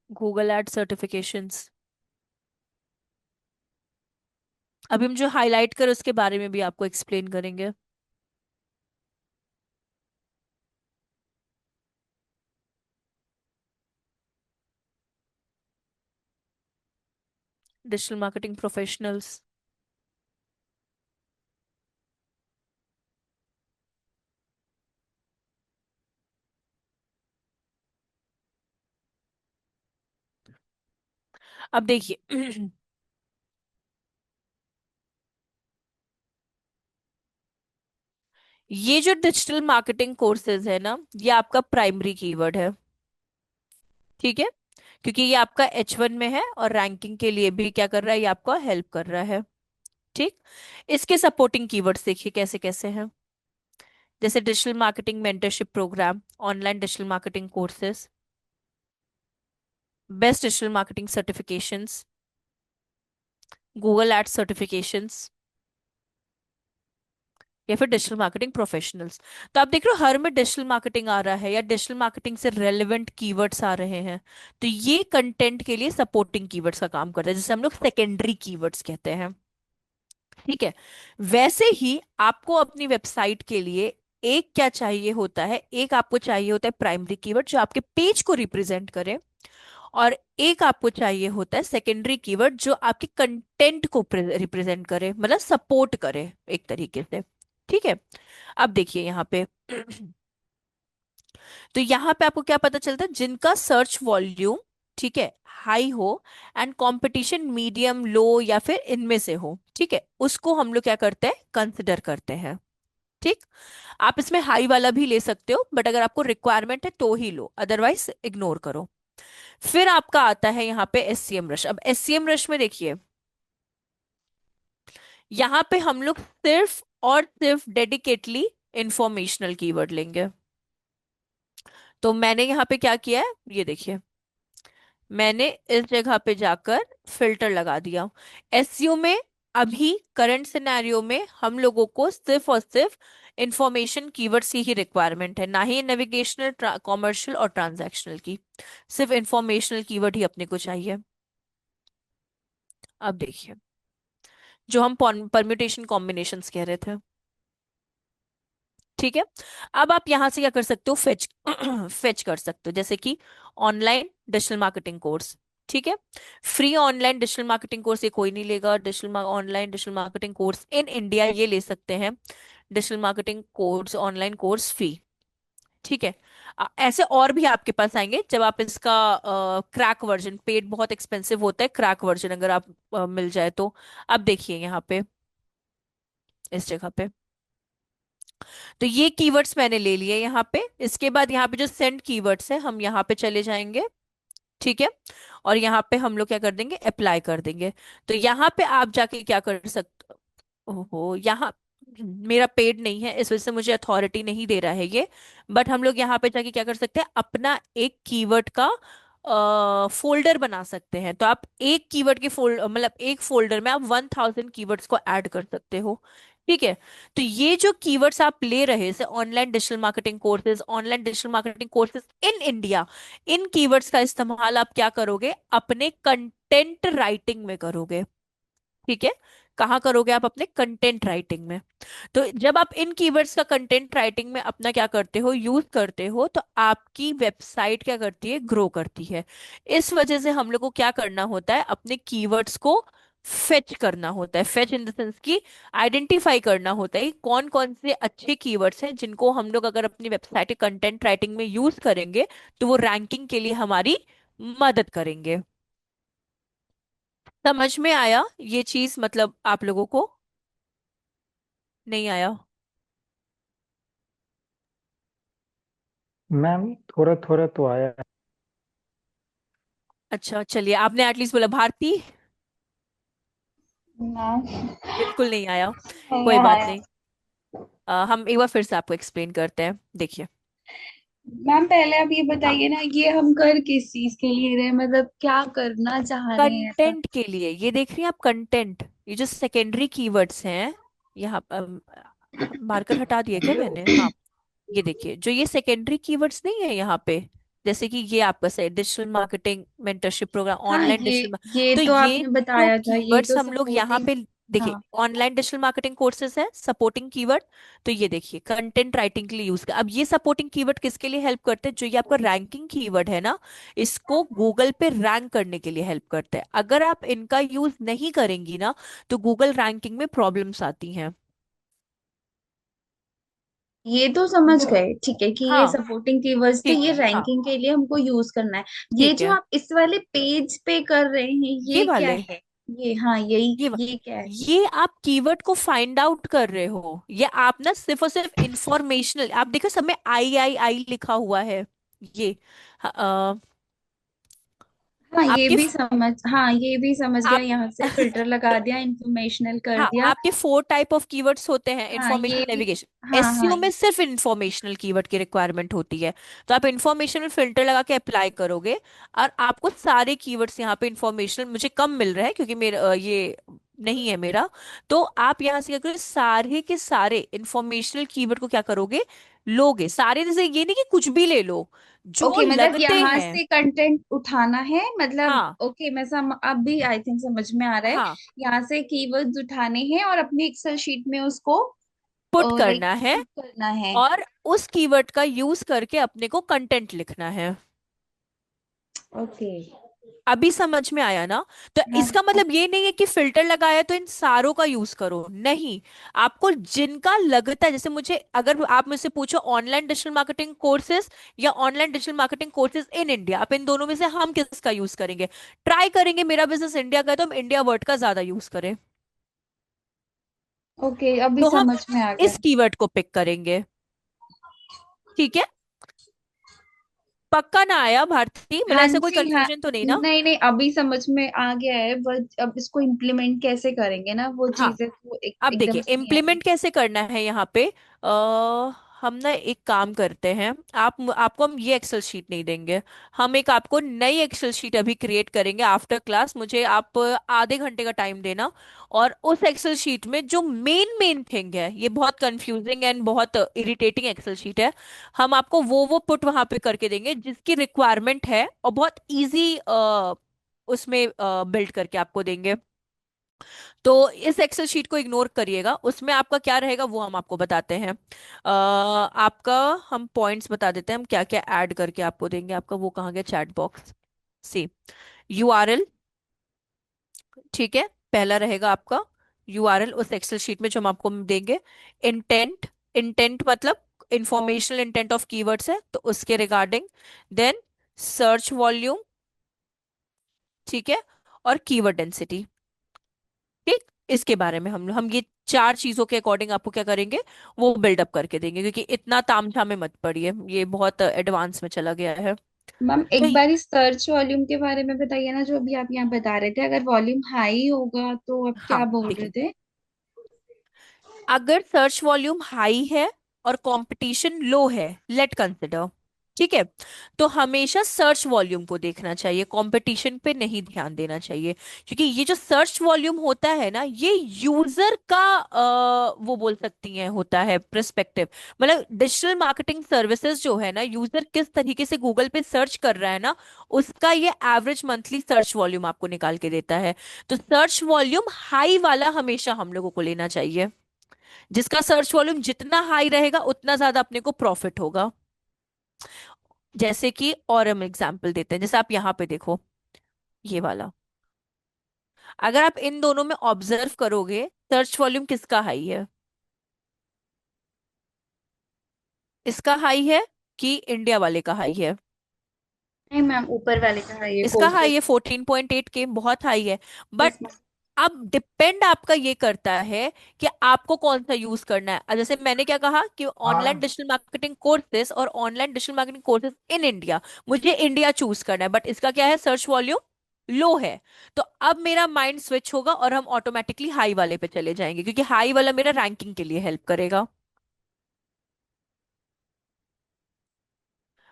Google ad certifications. अभी हम जो हाईलाइट कर उसके बारे में भी आपको एक्सप्लेन करेंगे। Digital marketing professionals. अब देखिए ये जो डिजिटल मार्केटिंग कोर्सेज है ना, ये आपका प्राइमरी कीवर्ड है। ठीक है। क्योंकि ये आपका H1 में है और रैंकिंग के लिए भी क्या कर रहा है, ये आपको हेल्प कर रहा है। ठीक। इसके सपोर्टिंग कीवर्ड्स देखिए कैसे कैसे हैं। जैसे digital marketing mentorship program, online digital marketing courses, best digital marketing certifications, Google ads certifications, या फिर डिजिटल मार्केटिंग प्रोफेशनल्स। तो आप देख रहे हो हर में डिजिटल मार्केटिंग आ रहा है या डिजिटल मार्केटिंग से रेलेवेंट कीवर्ड्स आ रहे हैं। तो ये कंटेंट के लिए सपोर्टिंग कीवर्ड्स का काम करता है, जिसे हम लोग सेकेंडरी कीवर्ड्स कहते हैं। ठीक है। वैसे ही आपको अपनी वेबसाइट के लिए एक क्या चाहिए होता है, एक आपको चाहिए होता है प्राइमरी कीवर्ड जो आपके पेज को रिप्रेजेंट करे, और एक आपको चाहिए होता है सेकेंडरी कीवर्ड जो आपके कंटेंट को रिप्रेजेंट करे, मतलब सपोर्ट करे एक तरीके से। ठीक है। अब देखिए यहाँ पे तो यहाँ पे आपको क्या पता चलता है, जिनका सर्च वॉल्यूम, ठीक है, हाई हो एंड कंपटीशन मीडियम लो या फिर इनमें से हो, ठीक है, उसको हम लोग क्या करते हैं, कंसिडर करते हैं। ठीक। आप इसमें हाई वाला भी ले सकते हो, बट अगर आपको रिक्वायरमेंट है तो ही लो, अदरवाइज इग्नोर करो। फिर आपका आता है यहाँ पे एससीएम रश। अब एससीएम रश में देखिए, यहाँ पे हम लोग सिर्फ और सिर्फ डेडिकेटली इंफॉर्मेशनल कीवर्ड लेंगे। तो मैंने यहाँ पे क्या किया है, ये देखिए, मैंने इस जगह पे जाकर फिल्टर लगा दिया। एसईओ में अभी करंट सिनेरियो में हम लोगों को सिर्फ और सिर्फ इंफॉर्मेशन कीवर्ड्स की ही रिक्वायरमेंट है, ना ही नेविगेशनल, कॉमर्शियल और ट्रांजैक्शनल की। सिर्फ इंफॉर्मेशनल कीवर्ड ही अपने को चाहिए। अब देखिए, जो हम परम्यूटेशन कॉम्बिनेशंस कह रहे थे, ठीक है, अब आप यहां से क्या कर सकते हो, फेच फेच कर सकते हो, जैसे कि ऑनलाइन डिजिटल मार्केटिंग कोर्स। ठीक है। Free online digital marketing course ये कोई नहीं लेगा, digital online digital marketing course in India ये ले सकते हैं, digital marketing course online course fee. ठीक है। ऐसे और भी आपके पास आएंगे जब आप इसका क्रैक वर्जन, पेड बहुत एक्सपेंसिव होता है, क्रैक वर्जन अगर आप मिल जाए तो। अब देखिए यहाँ पे इस जगह पे, तो ये कीवर्ड्स मैंने ले लिए यहाँ पे। इसके बाद यहाँ पे जो सेंड कीवर्ड्स है हम यहाँ पे चले जाएंगे। ठीक है। और यहाँ पे हम लोग क्या कर देंगे, अप्लाई कर देंगे। तो यहाँ पे आप जाके क्या कर सकते, ओहो, यहाँ मेरा पेड नहीं है इस वजह से मुझे अथॉरिटी नहीं दे रहा है ये। बट हम लोग यहाँ पे जाके क्या कर सकते हैं, अपना एक कीवर्ड का फोल्डर बना सकते हैं। तो आप एक कीवर्ड के फोल्ड मतलब एक फोल्डर में आप 1000 कीवर्ड्स को ऐड कर सकते हो। ठीक है। तो ये जो कीवर्ड्स आप ले रहे हैं, online digital marketing courses, online digital marketing courses in India, in keywords का इस्तेमाल आप क्या करोगे, अपने कंटेंट राइटिंग में करोगे। ठीक है। कहाँ करोगे आप, अपने कंटेंट राइटिंग में। तो जब आप इन कीवर्ड्स का कंटेंट राइटिंग में अपना क्या करते हो, यूज करते हो, तो आपकी वेबसाइट क्या करती है, ग्रो करती है। इस वजह से हम लोग को क्या करना होता है, अपने कीवर्ड्स को फेच करना होता है। फेच इन द सेंस की आइडेंटिफाई करना होता है कि कौन कौन से अच्छे कीवर्ड्स हैं जिनको हम लोग अगर अपनी वेबसाइट के कंटेंट राइटिंग में यूज करेंगे तो वो रैंकिंग के लिए हमारी मदद करेंगे। समझ में आया ये चीज, मतलब आप लोगों को नहीं आया? मैम थोड़ा थोड़ा तो आया है। अच्छा चलिए, आपने एटलीस्ट बोला भारती। मैम बिल्कुल नहीं आया। नहीं कोई बात आया। नहीं। हम एक बार फिर से आपको एक्सप्लेन करते हैं, देखिए। मैम पहले आप ये बताइए ना, ये हम कर किस चीज के लिए रहे हैं, मतलब क्या करना चाह रहे हैं ऐसा। कंटेंट के लिए, ये देख रही हैं आप कंटेंट, ये जो सेकेंडरी कीवर्ड्स हैं, यहाँ मार्कर हटा दिया क्या मैंने, हाँ, ये देखिए जो ये सेकेंडरी कीवर्ड्स नहीं है यहाँ पे, जैसे कि ये आपका से डिजिटल मार्केटिंग मेंटरशिप प्रोग्राम, हाँ ऑनलाइन डिजिटल, ये तो तो ये आपने जो बताया था, ये कीवर्ड्स तो हम लोग यहाँ सपोर्टिंग। पे, देखिए हाँ ऑनलाइन डिजिटल मार्केटिंग कोर्सेज है सपोर्टिंग कीवर्ड। तो ये देखिए कंटेंट राइटिंग के लिए यूज कर, अब ये सपोर्टिंग कीवर्ड किसके लिए हेल्प करते हैं, जो ये आपका रैंकिंग कीवर्ड है ना, इसको गूगल पे रैंक करने के लिए हेल्प करते हैं। अगर आप इनका यूज नहीं करेंगी ना तो गूगल रैंकिंग में प्रॉब्लम्स आती हैं। ये तो समझ गए, ठीक है कि ये हाँ सपोर्टिंग कीवर्ड्स थे, ठीक ये है, हाँ रैंकिंग के लिए हमको यूज करना है। ये ठीक जो है, आप इस वाले पेज पे कर रहे हैं ये ये क्या वाले, है। ये हाँ यही, ये वा- ये क्या है। ये आप कीवर्ड को फाइंड आउट कर रहे हो, ये आप ना सिर्फ और सिर्फ इंफॉर्मेशनल, आप देखो सब में आई आई आई लिखा हुआ है, ये हाँ ये आपके भी समझ, हाँ ये भी समझ गया, आप यहाँ से फिल्टर लगा दिया, इंफॉर्मेशनल कर हाँ, दिया। आपके 4 टाइप ऑफ कीवर्ड्स होते हैं, हाँ इंफॉर्मेशन, ये भी, नेविगेशन। हाँ हाँ एसईओ में सिर्फ इंफॉर्मेशनल कीवर्ड की रिक्वायरमेंट होती है। तो आप इंफॉर्मेशन में फिल्टर लगा के अप्लाई करोगे और आपको सारे कीवर्ड्स यहाँ पे इंफॉर्मेशनल मुझे कम मिल रहा है क्योंकि मेरा ये नहीं है मेरा। तो आप यहाँ से क्या करोगे, सारे के सारे इंफॉर्मेशनल कीवर्ड को क्या करोगे, लोगे सारे, जैसे ये नहीं कि कुछ भी ले लो, जो ओके, मतलब लगते यहाँ हैं। से कंटेंट उठाना है, मतलब हाँ ओके मैं अब भी आई थिंक समझ में आ रहा है। हाँ, यहाँ से कीवर्ड्स उठाने हैं और अपनी एक्सेल शीट में उसको पुट लाइक करना है, पुट करना है। और उस कीवर्ड का यूज करके अपने को कंटेंट लिखना है। ओके अभी समझ में आया ना? तो हाँ। इसका मतलब ये नहीं है कि फिल्टर लगाया तो इन सारों का यूज करो, नहीं। आपको जिनका लगता है, जैसे मुझे, अगर आप मुझसे पूछो ऑनलाइन डिजिटल मार्केटिंग कोर्सेज या online digital marketing courses in India, आप इन दोनों में से हम किसका यूज करेंगे? ट्राई करेंगे, मेरा बिजनेस इंडिया का है तो हम इंडिया वर्ड का ज्यादा यूज करें। ओके, अभी तो हम समझ में आ गया। इस कीवर्ड को पिक करेंगे, ठीक है? पक्का ना आया भारती, मतलब हाँ ऐसे कोई जी हाँ। कंफ्यूजन तो नहीं ना? नहीं नहीं, अभी समझ में आ गया है, बट अब इसको इम्प्लीमेंट कैसे करेंगे ना, वो हाँ, चीजें तो अब एकदम देखिए से नहीं आ रही। इम्प्लीमेंट कैसे करना है यहाँ पे। हम ना एक काम करते हैं, आपको हम ये एक्सेल शीट नहीं देंगे, हम एक आपको नई एक्सेल शीट अभी क्रिएट करेंगे आफ्टर क्लास। मुझे आप आधे घंटे का टाइम देना, और उस एक्सेल शीट में जो मेन मेन थिंग है, ये बहुत कंफ्यूजिंग एंड बहुत इरिटेटिंग एक्सेल शीट है, हम आपको वो पुट वहां पे करके देंगे जिसकी रिक्वायरमेंट है, और बहुत इजी उसमें बिल्ड करके आपको देंगे। तो इस एक्सेल शीट को इग्नोर करिएगा, उसमें आपका क्या रहेगा वो हम आपको बताते हैं। आपका, हम पॉइंट्स बता देते हैं हम क्या क्या ऐड करके आपको देंगे। आपका वो कहाँ गया, चैट बॉक्स। सी, यूआरएल, ठीक है, पहला रहेगा आपका यूआरएल उस एक्सेल शीट में जो हम आपको देंगे। इंटेंट, इंटेंट मतलब इंफॉर्मेशनल इंटेंट ऑफ कीवर्ड्स है तो उसके रिगार्डिंग। देन सर्च वॉल्यूम, ठीक है, और कीवर्ड डेंसिटी, ठीक। इसके बारे में हम ये चार चीजों के अकॉर्डिंग आपको क्या करेंगे, वो बिल्डअप करके देंगे, क्योंकि इतना तामझाम में मत पड़िए, ये बहुत एडवांस में चला गया है। मैम एक ठीक। बार इस सर्च वॉल्यूम के बारे में बताइए ना, जो अभी आप यहाँ बता रहे थे, अगर वॉल्यूम हाई होगा तो आप क्या हाँ बोल रहे देखिए, थे? अगर सर्च वॉल्यूम हाई है और कंपटीशन लो है, लेट कंसिडर, ठीक है, तो हमेशा सर्च वॉल्यूम को देखना चाहिए, कंपटीशन पे नहीं ध्यान देना चाहिए। क्योंकि ये जो सर्च वॉल्यूम होता है ना, ये यूजर का वो बोल सकती हैं होता है पर्सपेक्टिव। मतलब डिजिटल मार्केटिंग सर्विसेज जो है ना, यूजर किस तरीके से गूगल पे सर्च कर रहा है ना, उसका ये एवरेज मंथली सर्च वॉल्यूम आपको निकाल के देता है। तो सर्च वॉल्यूम हाई वाला हमेशा हम लोगों को लेना चाहिए। जिसका सर्च वॉल्यूम जितना हाई रहेगा उतना ज्यादा अपने को प्रॉफिट होगा। जैसे कि और हम एग्जांपल देते हैं, जैसे आप यहाँ पे देखो, ये वाला, अगर आप इन दोनों में ऑब्जर्व करोगे, सर्च वॉल्यूम किसका हाई है? इसका हाई है कि इंडिया वाले का हाई है? नहीं मैम, ऊपर वाले का है ये इसका हाई है, कोर्सेज। 14.8 के, बहुत हाई है। But yes ma'am. अब डिपेंड आपका ये करता है कि आपको कौन सा यूज करना है। जैसे मैंने क्या कहा कि ऑनलाइन डिजिटल मार्केटिंग कोर्सेज और online digital marketing courses in India, मुझे इंडिया चूज करना है, बट इसका क्या है, सर्च वॉल्यूम लो है। तो अब मेरा माइंड स्विच होगा और हम ऑटोमेटिकली हाई वाले पे चले जाएंगे, क्योंकि हाई वाला मेरा रैंकिंग के लिए हेल्प करेगा।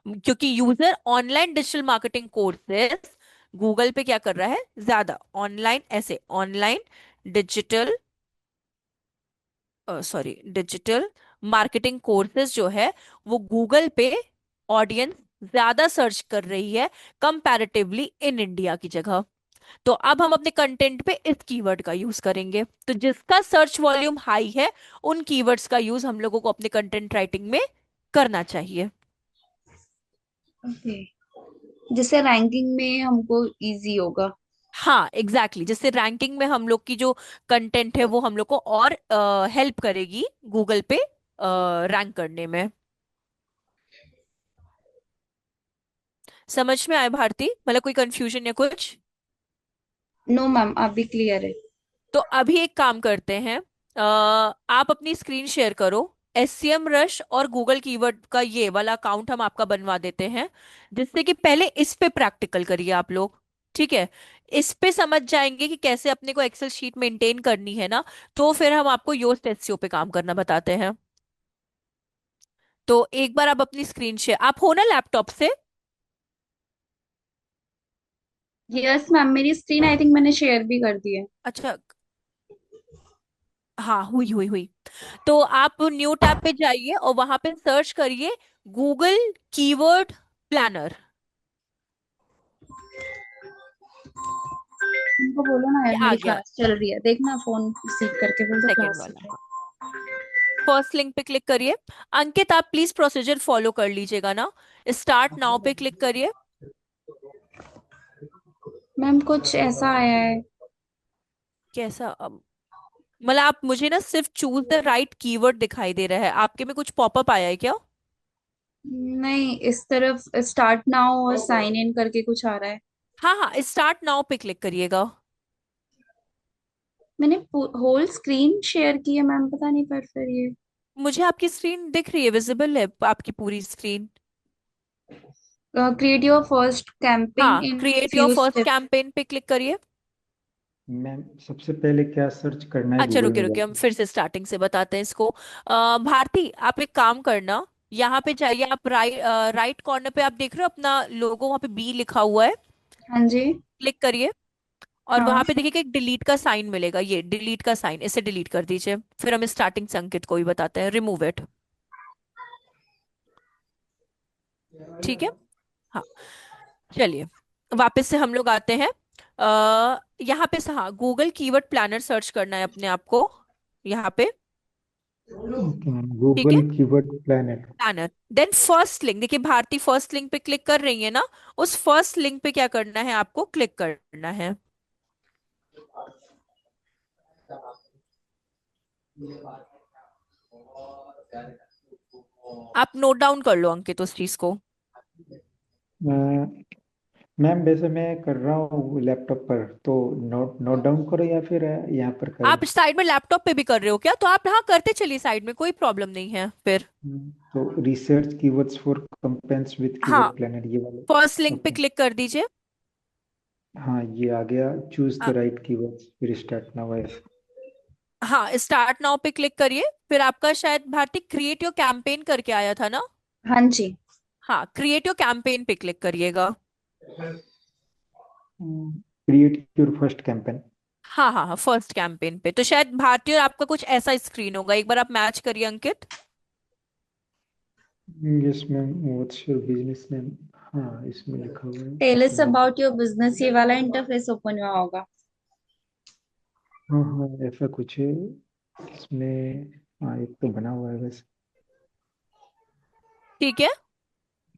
क्योंकि user online digital marketing courses Google पे क्या कर रहा है, ज्यादा ऑनलाइन, ऐसे online digital, sorry, digital marketing courses जो है, वो गूगल पे ऑडियंस ज्यादा सर्च कर रही है कंपैरेटिवली इन इंडिया की जगह। तो अब हम अपने कंटेंट पे इस कीवर्ड का यूज करेंगे। तो जिसका सर्च वॉल्यूम हाई है, उन कीवर्ड्स का यूज हम लोगों को अपने कंटेंट राइटिंग में करना चाहिए। ओके, जिससे रैंकिंग में हमको इजी होगा। हाँ एग्जैक्टली exactly. जिससे रैंकिंग में हम लोग की जो कंटेंट है वो हम लोग को और हेल्प करेगी गूगल पे रैंक करने में। समझ में आए भारती, मतलब कोई कंफ्यूजन या कुछ? नो मैम, अभी क्लियर है। तो अभी एक काम करते हैं, आप अपनी स्क्रीन शेयर करो, एससीएम रश और गूगल कीवर्ड का ये वाला अकाउंट हम आपका बनवा देते हैं, जिससे कि पहले इस पे प्रैक्टिकल करिए आप लोग, ठीक है? इस पे समझ जाएंगे कि कैसे अपने को एक्सेल शीट मेंटेन करनी है ना, तो फिर हम आपको योस्ट एसईओ पे काम करना बताते हैं। तो एक बार आप अपनी स्क्रीन शेयर, आप हो ना लैपटॉप से? यस मैम, मेरी स्क्रीन आई थिंक मैंने शेयर भी कर दी है। अच्छा, हाँ, हुई हुई हुई। तो आप न्यू टैब पे जाइए और वहां पे सर्च करिए गूगल कीवर्ड प्लानर। उनको बोलो ना यार, आ मेरी गया क्लास चल रही है, देखना फोन रिसीव करके बोल दो सेकंड क्लास चल वाला। रही फर्स्ट लिंक पे क्लिक करिए। अंकित, आप प्लीज प्रोसीजर फॉलो कर लीजिएगा ना। स्टार्ट नाउ पे क्लिक करिए। है। मैम कुछ ऐसा आया है। कैसा मतलब आप मुझे ना सिर्फ चूज द राइट कीवर्ड दिखाई दे रहा है, आपके में कुछ पॉपअप आया है क्या? नहीं, इस तरफ स्टार्ट नाउ और साइन इन करके कुछ आ रहा है। हाँ हाँ, स्टार्ट नाउ पे क्लिक करिएगा। मैंने होल स्क्रीन शेयर की है मैम, पता नहीं पर फिर ये मुझे आपकी स्क्रीन दिख रही है, विजिबल है आपकी पूरी screen. Create your first campaign हाँ, in create your few first step. Campaign पे क्लिक करिए। मैम सबसे पहले क्या सर्च करना है अच्छा, गूगल रुके में रुके, हम जाके? फिर से स्टार्टिंग से बताते हैं इसको। भारती, आप एक काम करना, यहाँ पे जाइए आप, राइट कॉर्नर पे आप देख रहे हो अपना लोगो, वहाँ पे बी लिखा हुआ है। हाँ जी। क्लिक करिए। और हाँ। वहां पे देखिए कि एक डिलीट का साइन मिलेगा, ये डिलीट का साइन, इसे डिलीट कर दीजिए। फिर हम स्टार्टिंग से अंकित को भी बताते हैं, रिमूव इट। ठीक है। हाँ, चलिए वापस से हम लोग आते हैं। यहाँ पे हाँ, गूगल कीवर्ड प्लानर सर्च करना है अपने आप को, यहाँ पे। ओके मैम, ठीक गूगल है, keyword planner. Planner. Then first link देखिए, भारती फर्स्ट लिंक पे क्लिक कर रही है ना, उस फर्स्ट लिंक पे क्या करना है, आपको क्लिक करना है। आप नोट डाउन कर लो अंकित उस चीज को। मैम वैसे मैं कर रहा हूँ लैपटॉप पर, तो नोट नोट डाउन करो या फिर यहाँ पर करूँ? आप साइड में लैपटॉप पे भी कर रहे हो क्या? तो आप हाँ करते चलिए साइड में, कोई प्रॉब्लम नहीं है फिर। तो research keywords for companies with हाँ, कीवर्ड प्लानर, ये वाले। फर्स्ट लिंक पे ओके। क्लिक कर दीजिए। हाँ ये आ गया, चूज द हाँ राइट कीवर्ड्स फिर स्टार्ट नाउ ऐसे। हाँ, स्टार्ट नाउ पे क्लिक करिए। फिर आपका शायद भारती क्रिएट योर कैंपेन करके आया था ना। हाँ जी। हाँ, क्रिएट योर कैंपेन पे क्लिक करिएगा। Create your first campaign. हाँ हाँ हाँ, फर्स्ट कैंपेन पे तो शायद भारती और आपका कुछ ऐसा स्क्रीन होगा, एक बार आप मैच करिए Ankit. Yes ma'am, what's your business name? हाँ इसमें लिखा हुआ है। टेल अस हाँ अबाउट योर बिजनेस, ये वाला इंटरफेस ओपन हुआ होगा। हाँ हाँ, ऐसा कुछ है इसमें। हाँ एक तो बना हुआ है वैसे। ठीक है।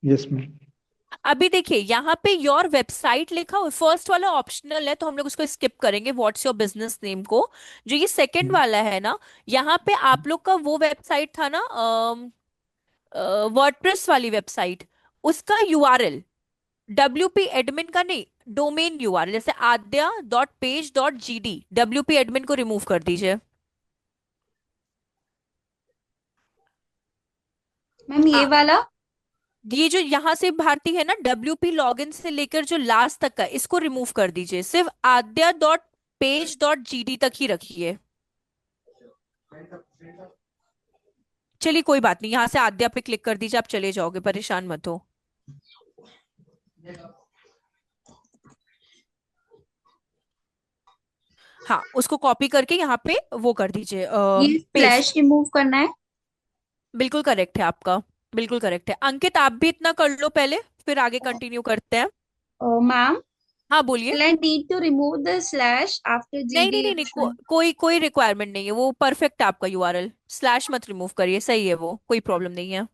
Yes ma'am. अभी देखिए यहाँ पे योर वेबसाइट लिखा हुआ, फर्स्ट वाला ऑप्शनल है तो हम लोग उसको स्किप करेंगे, व्हाट्स योर बिजनेस नेम को। जो ये सेकंड वाला है ना, यहाँ पे आप लोग का वो वेबसाइट था ना, वर्डप्रेस वाली वेबसाइट, उसका यूआरएल, डब्ल्यूपी एडमिन का नहीं, डोमेन यूआरएल, जैसे आद्या.पेज.gd, डब्ल्यूपी एडमिन को रिमूव कर दीजिए। मैम ये हाँ, वाला। ये जो यहाँ से भारती है ना, डब्ल्यूपी लॉगिन से लेकर जो लास्ट तक का, इसको रिमूव कर दीजिए, सिर्फ आद्या.पेज.gd तक ही रखिए। चलिए कोई बात नहीं, यहाँ से आद्या पे क्लिक कर दीजिए, आप चले जाओगे, परेशान मत हो। हाँ, उसको कॉपी करके यहाँ पे वो कर दीजिए, ये पेस्ट। स्लैश रिमूव करना है। बिल्कुल करेक्ट है आपका, बिल्कुल करेक्ट है अंकित, आप भी इतना कर लो पहले, फिर आगे कंटिन्यू करते हैं। मैम, हाँ बोलिए। will I need to remove the slash after नहीं नहीं GD नहीं नहीं, addition? कोई कोई रिक्वायरमेंट नहीं है, वो परफेक्ट है आपका यूआरएल, स्लैश मत रिमूव करिए, सही है वो, कोई प्रॉब्लम नहीं है।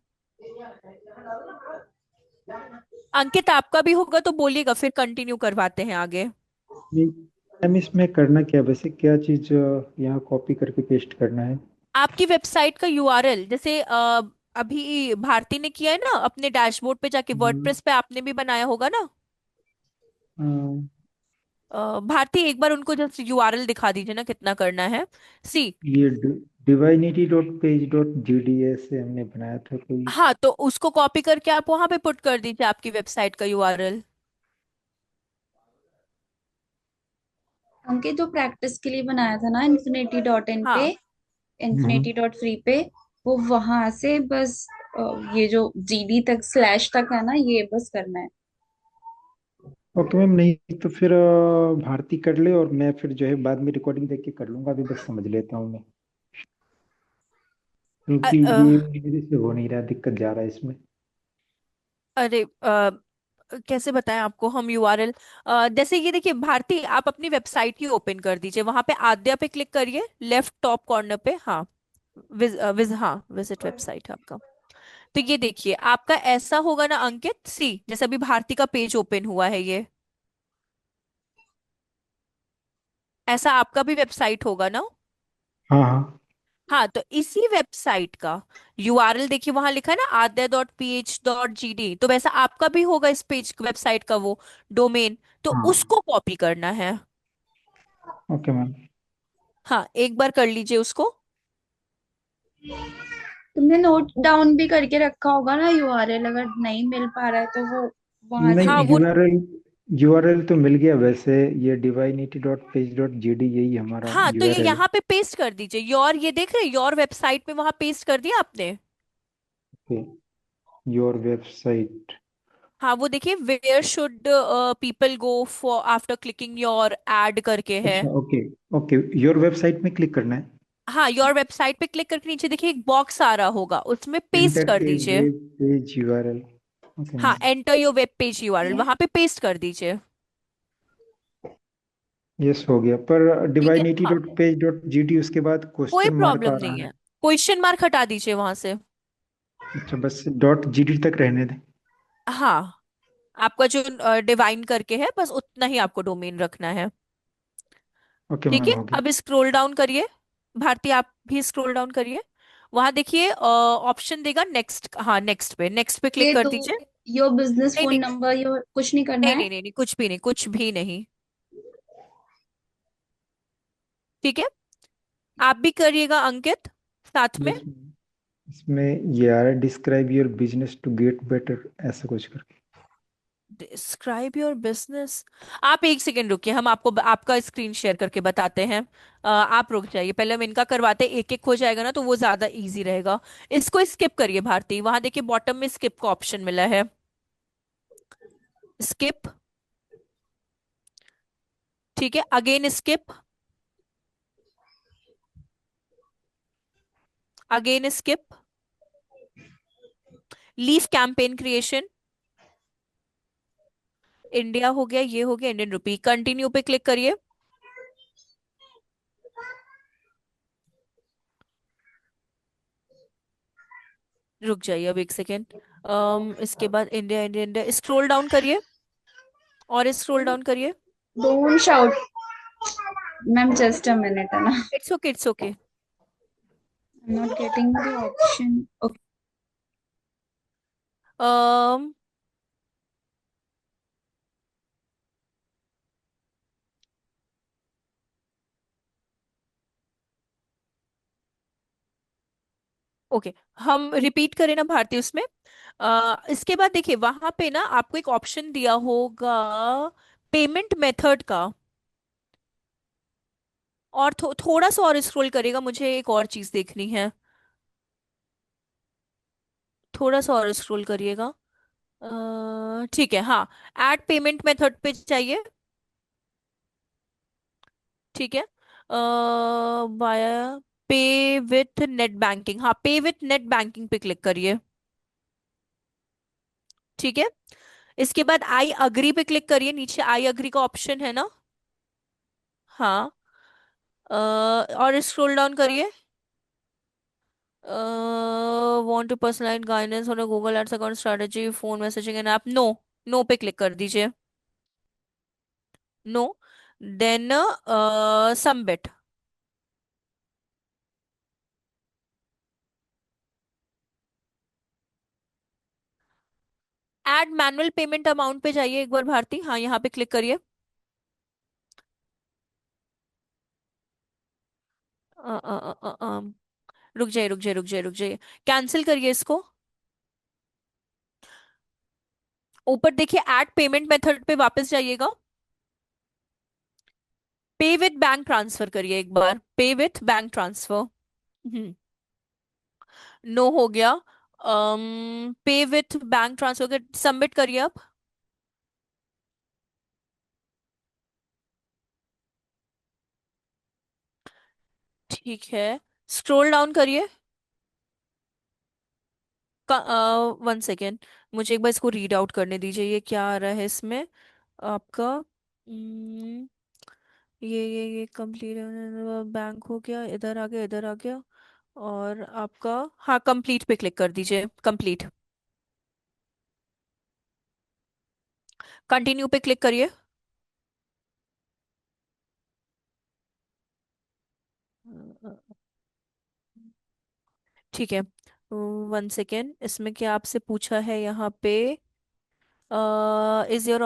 अंकित आपका भी होगा तो बोलिएगा, फिर कंटिन्यू करवाते हैं आगे। नहीं मैम, इसमें करना क्या है? वैसे क्या चीज़ यहाँ कॉपी करके पेस्ट करना है? आपकी वेबसाइट का यूआरएल, जैसे अभी भारती ने किया है ना अपने डैशबोर्ड पे जाके, हम्म, वर्डप्रेस पे आपने भी बनाया होगा ना। हाँ, भारती एक बार उनको जस्ट यूआरएल दिखा दीजिए ना, कितना करना है। सी। ये divinity dot page dot G D से हमने बनाया था कोई। हाँ, तो उसको कॉपी करके आप वहां पे पुट कर दीजिए आपकी वेबसाइट का यूआरएल। अंकित जो प्रैक्टिस के लिए बनाया था ना इन्फिनिटी डॉट इन पे, हाँ हम्म। इन्फिनिटी डॉट फ्री पे, वो वहां से बस ये जो जीडी तक स्लैश तक है ना, ये बस करना है। ओके मैम, नहीं तो फिर भारती कर ले और मैं फिर जो है बाद में रिकॉर्डिंग देख के कर लूंगा, अभी बस समझ लेता हूँ मैं। क्योंकि ये मेरे से हो नहीं रहा, दिक्कत जा रहा है इसमें। अरे कैसे बताएं आपको हम यूआरएल। जैसे ये देखिए भारती, आप अपनी वेबसाइट ही ओपन कर दीजिए, वहां पे आद्या पे क्लिक करिए, लेफ्ट टॉप कॉर्नर पे। हाँ, हाँ, विजिट वेबसाइट है आपका। तो ये देखिए आपका ऐसा होगा ना अंकित, सी जैसे अभी भारती का पेज ओपन हुआ है ये, ऐसा आपका भी वेबसाइट होगा ना। हाँ हाँ हाँ, तो इसी वेबसाइट का यूआरएल देखिए, वहां लिखा है ना adya.ph.gd, तो वैसा आपका भी होगा इस पेज वेबसाइट का वो डोमेन, तो हाँ। उसको कॉपी करना है। Okay ma'am. हाँ, एक बार कर लीजिए उसको। तुमने नोट डाउन भी करके रखा होगा ना यूआरएल, अगर नहीं मिल पा रहा है तो वो वहां से हाँ नहीं, वो, यूआरएल यूआरएल तो मिल गया वैसे। ये divinity.page.gd यही हमारा हाँ तो ये यूआरएल है। यहाँ पे पेस्ट कर दीजिए, योर, ये देख रहे हैं योर वेबसाइट में, वहां पेस्ट कर दिया आपने। Okay, your website. हाँ वो देखिए, where should people go for after clicking your ad करके है। अच्छा, ओके। ओके, योर वेबसाइट में क्लिक करना है। हाँ, योर वेबसाइट पे क्लिक करके नीचे देखिए एक बॉक्स आ रहा होगा, उसमें पेस्ट एंटर कर ए दीजिए। Web page URL. ओके हाँ, ma'am. Enter your web page URL वहां पे पेस्ट कर दीजिए। यस, हो गया, पर ठीक है, divinity हाँ, dot page dot G D उसके बाद कोई क्वेश्चन मार्क प्रॉब्लम आ नहीं रहा है, है। क्वेश्चन मार्क हटा दीजिए वहां से। अच्छा, बस डॉट जी डी तक रहने दें। हाँ, आपका जो डिवाइन करके है, बस उतना ही आपको डोमेन रखना है। ओके ठीक मैम, है, हो गया। अब स्क्रॉल डाउन करिए, भारती आप भी स्क्रॉल डाउन करिए, वहां देखिए ऑप्शन देगा नेक्स्ट, हाँ नेक्स्ट पे क्लिक ये कर तो दीजिए। योर बिजनेस नहीं फोन नहीं नंबर, योर कुछ नहीं करना नहीं है। नहीं नहीं नहीं, कुछ भी नहीं, कुछ भी नहीं। ठीक है, आप भी करिएगा अंकित साथ में। Yes ma'am. इसमें ये आ रहा है, describe your business to get better, ऐसा कुछ करके। डिस्क्राइब योर बिजनेस, आप एक सेकेंड रुकिए, हम आपको आपका स्क्रीन शेयर करके बताते हैं। आप रुक जाइए, पहले हम इनका करवाते, एक एक हो जाएगा ना तो वो ज्यादा इजी रहेगा। इसको स्किप करिए भारती, वहां देखिए बॉटम में स्किप का ऑप्शन मिला है, स्किप। ठीक है, again skip, again skip, leave campaign creation, India हो गया, ये हो गया इंडियन रुपी, कंटिन्यू पे क्लिक करिए। रुक जाइए अब एक सेकेंड। इसके बाद India India India, scroll down करिए, और स्क्रॉल डाउन करिए। Don't shout ma'am, just a minute, है ना। It's okay, it's okay. I am not getting the option. Okay. um okay, हम रिपीट करें ना भारती उसमें। इसके बाद देखिए वहां पे ना आपको एक ऑप्शन दिया होगा पेमेंट मेथड का, और थोड़ा सा और स्क्रॉल करेगा, मुझे एक और चीज देखनी है, थोड़ा सा और स्क्रॉल करिएगा। ठीक है, हाँ, ऐड पेमेंट मेथड पे चाहिए। ठीक है, वाया पे विथ नेट बैंकिंग, हाँ पे विथ नेट बैंकिंग पे क्लिक करिए। ठीक है, इसके बाद आई अग्री पे क्लिक करिए, नीचे आई अग्री का ऑप्शन है ना। हाँ, और स्क्रॉल डाउन करिए, want to personalise guidance on Google ads account strategy phone messaging and app, no, no पे क्लिक कर दीजिए, no, then submit. Add manual payment amount पे जाइए एक बार भारती, हाँ यहाँ पे क्लिक करिए। अ, अ, अ, अ, रुक जाइए, रुक जाइए, रुक जाइए, रुक जाइए, कैंसिल करिए इसको। ऊपर देखिए ऐड पेमेंट मेथड पे वापस जाइएगा, पे विथ बैंक ट्रांसफर करिए एक बार, pay with bank transfer. Hmm, no हो गया। पे विथ बैंक ट्रांसफर के सबमिट करिए अब। ठीक है, स्क्रॉल डाउन करिए, वन सेकेंड, मुझे एक बार इसको रीड आउट करने दीजिए, ये क्या आ रहा है इसमें आपका। ये कंप्लीट बैंक हो गया, इधर आ गया, इधर आ गया। और आपका, हाँ, कंप्लीट पे क्लिक कर दीजिए, कंप्लीट। कंटिन्यू पे क्लिक करिए। ठीक है, वन सेकेंड, इसमें क्या आपसे पूछा है यहाँ पे, इज योर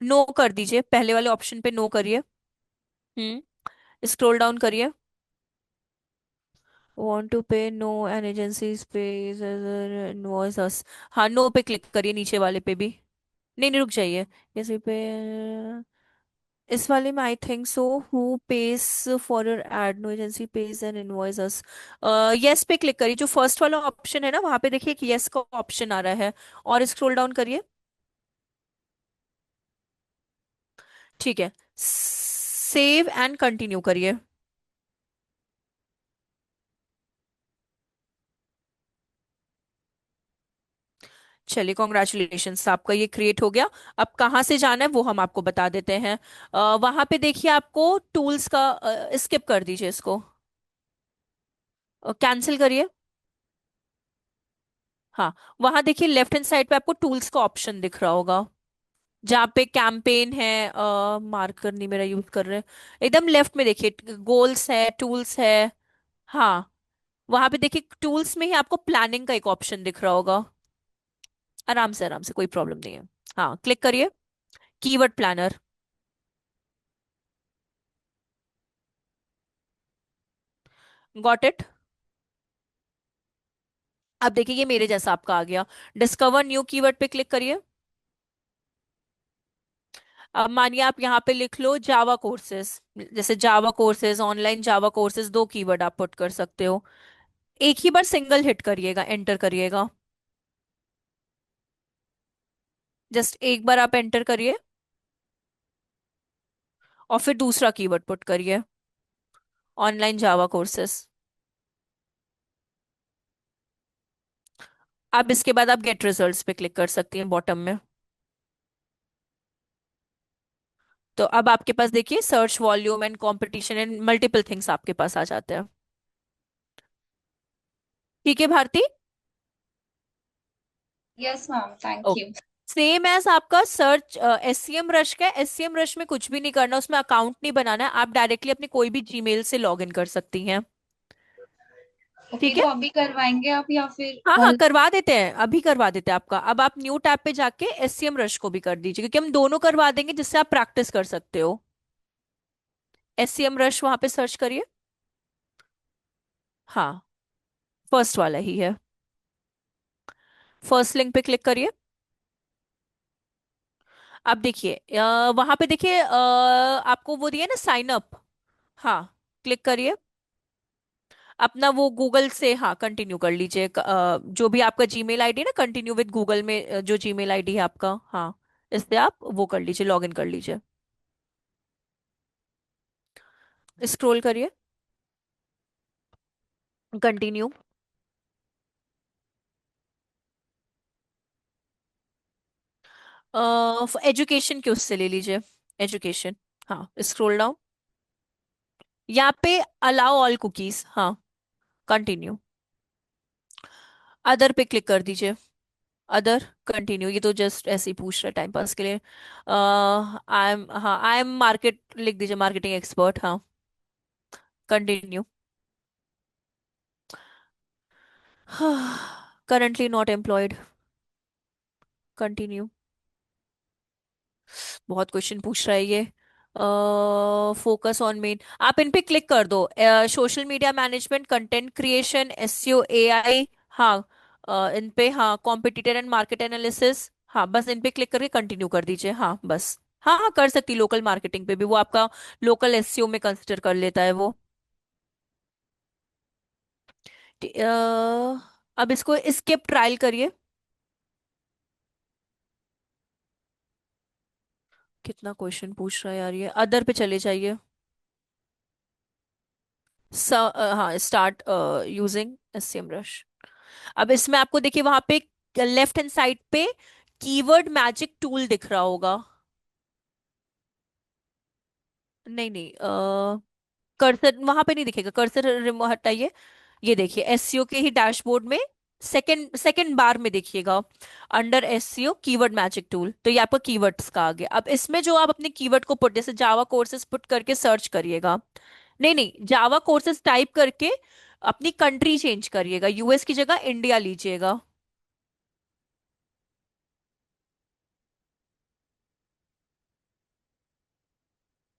नो कर दीजिए, पहले वाले ऑप्शन पे नो करिए। स्क्रॉल डाउन करिए। Want to pay, no, an agency pays invoice us। हाँ, नो पे क्लिक करिए, नीचे वाले पे भी। नहीं नहीं, रुक जाइए। इस पे, इस वाले में I think so, who page for your ad, no agency page and invoice us. Yes पे क्लिक करिए, जो फर्स्ट वाला ऑप्शन है ना, वहां पे देखिए एक यस का ऑप्शन आ रहा है। और स्क्रॉल डाउन करिए। ठीक है, सेव एंड कंटिन्यू करिए। चलिए, कॉन्ग्रेचुलेशंस, आपका ये क्रिएट हो गया। अब कहाँ से जाना है वो हम आपको बता देते हैं। वहां पे देखिए, आपको टूल्स का, स्किप कर दीजिए इसको, कैंसिल करिए। हाँ, वहां देखिए लेफ्ट हैंड साइड पे आपको टूल्स का ऑप्शन दिख रहा होगा, जहाँ पे कैंपेन है, मार्कर नहीं मेरा यूज कर रहे हैं, एकदम लेफ्ट में देखिए गोल्स है, टूल्स है। हाँ, वहां पे देखिए टूल्स में ही आपको प्लानिंग का एक ऑप्शन दिख रहा होगा। आराम से, आराम से, कोई प्रॉब्लम नहीं है। हाँ, क्लिक करिए, कीवर्ड प्लानर। Got it. अब देखिए ये मेरे जैसा आपका आ गया। डिस्कवर न्यू कीवर्ड पे क्लिक करिए। अब मानिए आप यहाँ पे लिख लो जावा कोर्सेज, जैसे जावा कोर्सेज, ऑनलाइन जावा कोर्सेज, दो कीवर्ड आप पुट कर सकते हो। एक ही बार सिंगल हिट करिएगा, एंटर करिएगा। जस्ट एक बार आप एंटर करिए, और फिर दूसरा कीवर्ड पुट करिए, ऑनलाइन जावा कोर्सेज। अब इसके बाद आप गेट रिजल्ट्स पे क्लिक कर सकती हैं बॉटम में। तो अब आपके पास देखिए search volume and competition and multiple things आपके पास आ जाते हैं। ठीक है Bharti. Yes ma'am, thank okay, you. Same as आपका सर्च एससीएम रश का। एससीएम रश में कुछ भी नहीं करना, उसमें अकाउंट नहीं बनाना है, आप डायरेक्टली अपने कोई भी जीमेल से लॉग इन कर सकती हैं। ओके, ठीक है, तो अभी करवाएंगे आप या फिर हाँ हाँ, कल? करवा देते हैं, अभी करवा देते हैं आपका। अब आप न्यू टैब पे जाके एससीएम रश को भी कर दीजिए, क्योंकि हम दोनों करवा देंगे, जिससे आप प्रैक्टिस कर सकते हो। एससीएम रश वहां पे सर्च करिए। हाँ, फर्स्ट वाला ही है। फर्स्ट लिंक पे क्लिक करिए। अब देखिए, वहां पे देखिए, आपको वो दिया ना साइन अप। हाँ, क्लिक करिए। अपना वो गूगल से, हाँ, कंटिन्यू कर लीजिए, जो भी आपका जीमेल आईडी है ना, कंटिन्यू विद गूगल में, जो जीमेल आईडी है आपका, हाँ, इससे आप वो कर लीजिए, लॉग इन कर लीजिए। स्क्रॉल करिए, कंटिन्यू। एजुकेशन के उससे ले लीजिए, एजुकेशन। हाँ, स्क्रॉल डाउन। यहाँ पे अलाउ ऑल कुकीज, हाँ, कंटिन्यू। अदर पे क्लिक कर दीजिए, अदर, कंटिन्यू। ये तो जस्ट ऐसे ही पूछ रहा है टाइम पास के लिए। आई एम, हाँ, आई एम मार्केट लिख दीजिए, मार्केटिंग एक्सपर्ट, हाँ, continue. Currently not employed, continue. बहुत क्वेश्चन पूछ रहा है ये। फोकस ऑन मेन, आप इन पे क्लिक कर दो। Social media management, content creation, SEO, AI. हाँ, इन पे, हाँ, कॉम्पिटिटर एंड मार्केट एनालिसिस। हाँ, बस इन पे क्लिक करके कंटिन्यू कर दीजिए, हाँ, बस। हाँ हाँ, कर सकती, लोकल मार्केटिंग पे भी वो आपका लोकल एसईओ में कंसिडर कर लेता है वो। अब इसको स्किप ट्रायल करिए। कितना क्वेश्चन पूछ रहा है यार ये, अदर पे चले जाइए। हाँ, स्टार्ट यूजिंग एससीएम रश। अब इसमें आपको देखिए वहां पे लेफ्ट हैंड साइड पे कीवर्ड मैजिक टूल दिख रहा होगा। नहीं नहीं, कर्सर वहां पे नहीं दिखेगा, कर्सर रिमूव हटाइए। ये देखिए एसईओ के ही डैशबोर्ड में सेकंड सेकंड बार में देखिएगा, under SEO keyword magic tool, तो ये आपका कीवर्ड्स का आ गया। अब इसमें जो आप अपने कीवर्ड को पुट, जैसे जावा कोर्सेज पुट करके सर्च करिएगा। नहीं नहीं, जावा कोर्सेज टाइप करके अपनी कंट्री चेंज करिएगा, यूएस की जगह इंडिया लीजिएगा।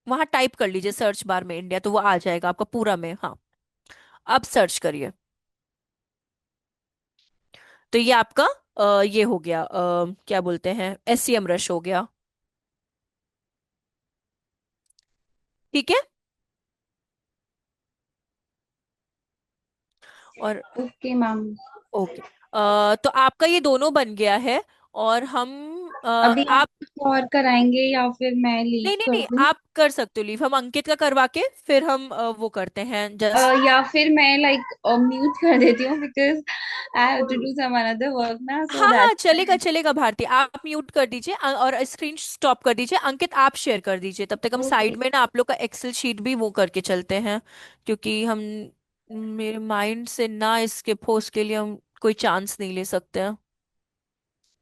वहां टाइप कर लीजिए सर्च बार में इंडिया, तो वो आ जाएगा आपका पूरा में। हाँ, अब सर्च करिए। तो ये आपका ये हो गया, क्या बोलते हैं, एससीएम रश हो गया। ठीक है। और ओके मैम। ओके, तो आपका ये दोनों बन गया है। और हम अभी आप आप, कुछ और कराएंगे या फिर मैं लीव नहीं नहीं कर नहीं, दूं? आप कर सकते हो लीव, हम अंकित का करवा के फिर हम वो करते हैं जस्ट। या फिर मैं लाइक म्यूट कर देती हूँ, because I have to do some another work ना, सो हाँ हाँ, चलेगा दैट्स। चलेगा भारती, आप म्यूट कर दीजिए और स्क्रीन स्टॉप कर दीजिए। अंकित आप शेयर कर दीजिए, तब तक हम ओके। साइड में ना आप लोग का एक्सेल शीट भी वो करके चलते हैं, क्योंकि हम, मेरे माइंड से ना स्किप हो उसके लिए हम कोई चांस नहीं ले सकते हैं।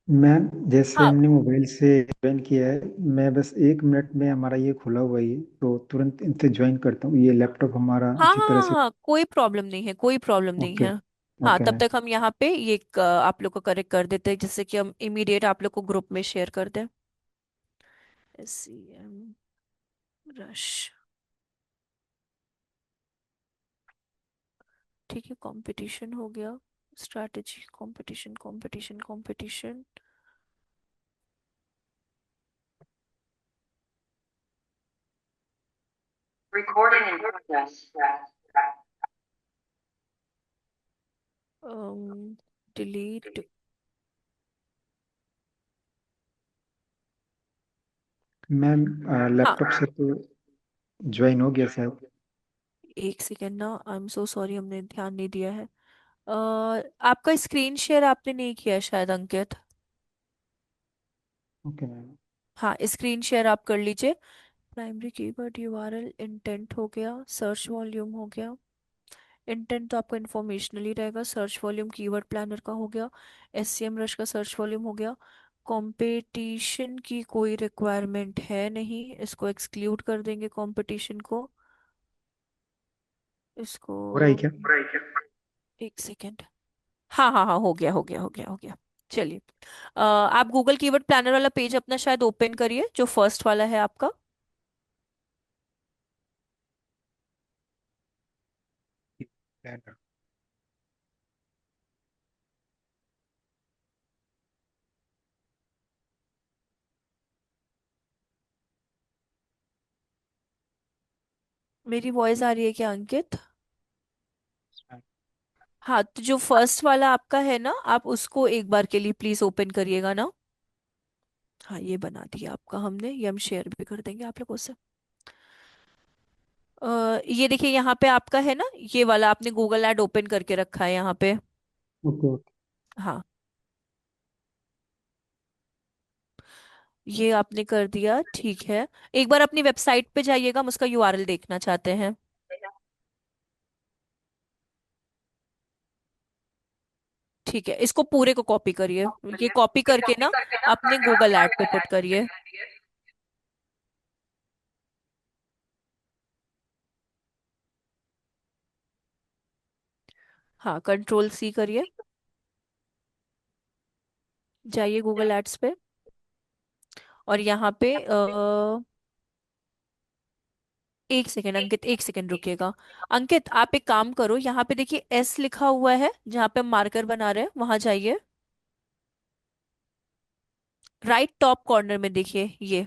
मैम जैसे हाँ हमने मोबाइल से ज्वाइन किया है, मैं बस 1 मिनट में हमारा ये खुला हुआ है, तो तुरंत इनसे ज्वाइन करता हूँ। ये लैपटॉप हमारा हाँ अच्छी हाँ तरह हाँ से। हाँ, कोई प्रॉब्लम नहीं है, कोई प्रॉब्लम नहीं ओके। है। हाँ, ओके तब मैम। तक हम यहाँ पे ये आप लोग को करेक्ट कर देते हैं, जिससे कि हम इमीडिएट आप लोग को ग्रुप में शेयर कर दें। SCM rush. ठीक है, कंपटीशन हो गया, strategy, competition competition competition. Recording in progress. Delete. Ma'am हाँ, लैपटॉप से तो ज्वाइन हो गया शायद। एक सेकेंड ना, आई एम सो सॉरी, हमने ध्यान नहीं दिया है। आपका स्क्रीन शेयर आपने नहीं किया है शायद अंकित। Okay ma'am. हाँ, स्क्रीन शेयर आप कर लीजिए। प्राइमरी कीवर्ड यूआरएल इंटेंट हो गया, सर्च वॉल्यूम हो गया। इंटेंट तो आपका इन्फॉर्मेशनल ही रहेगा, सर्च वॉल्यूम कीवर्ड प्लानर का हो गया, एससीएम रश का सर्च वॉल्यूम हो गया। कंपटीशन की कोई रिक्वायरमेंट है नहीं, इसको एक्सक्लूड कर देंगे कंपटीशन को। इसको हो रहा है क्या? एक सेकेंड। हाँ हाँ हाँ, हो गया हो गया हो गया हो गया। चलिए, आप गूगल कीवर्ड प्लानर वाला पेज अपना शायद ओपन करिए, जो फर्स्ट वाला है आपका। मेरी वॉइस आ रही है क्या अंकित? हाँ, तो जो फर्स्ट वाला आपका है ना, आप उसको एक बार के लिए प्लीज ओपन करिएगा ना। हाँ, ये बना दिया आपका हमने, ये हम शेयर भी कर देंगे आप लोगों से। ये देखिए यहाँ पे आपका है ना, ये वाला आपने गूगल ऐड ओपन करके रखा है यहाँ पे। Okay okay. हाँ, ये आपने कर दिया, ठीक है। एक बार अपनी वेबसाइट पे जाइएगा, हम उसका यूआरएल देखना चाहते हैं। ठीक है, इसको पूरे को कॉपी करिए, ये कॉपी करके ना अपने गूगल ऐड पे पुट करिए। हाँ, कंट्रोल C करिए, जाइए गूगल एड्स पे, और यहाँ पे एक सेकेंड अंकित, एक सेकेंड रुकिएगा। अंकित आप एक काम करो, यहाँ पे देखिए एस लिखा हुआ है, जहाँ पे हम मार्कर बना रहे हैं वहां जाइए, राइट टॉप कॉर्नर में देखिए ये।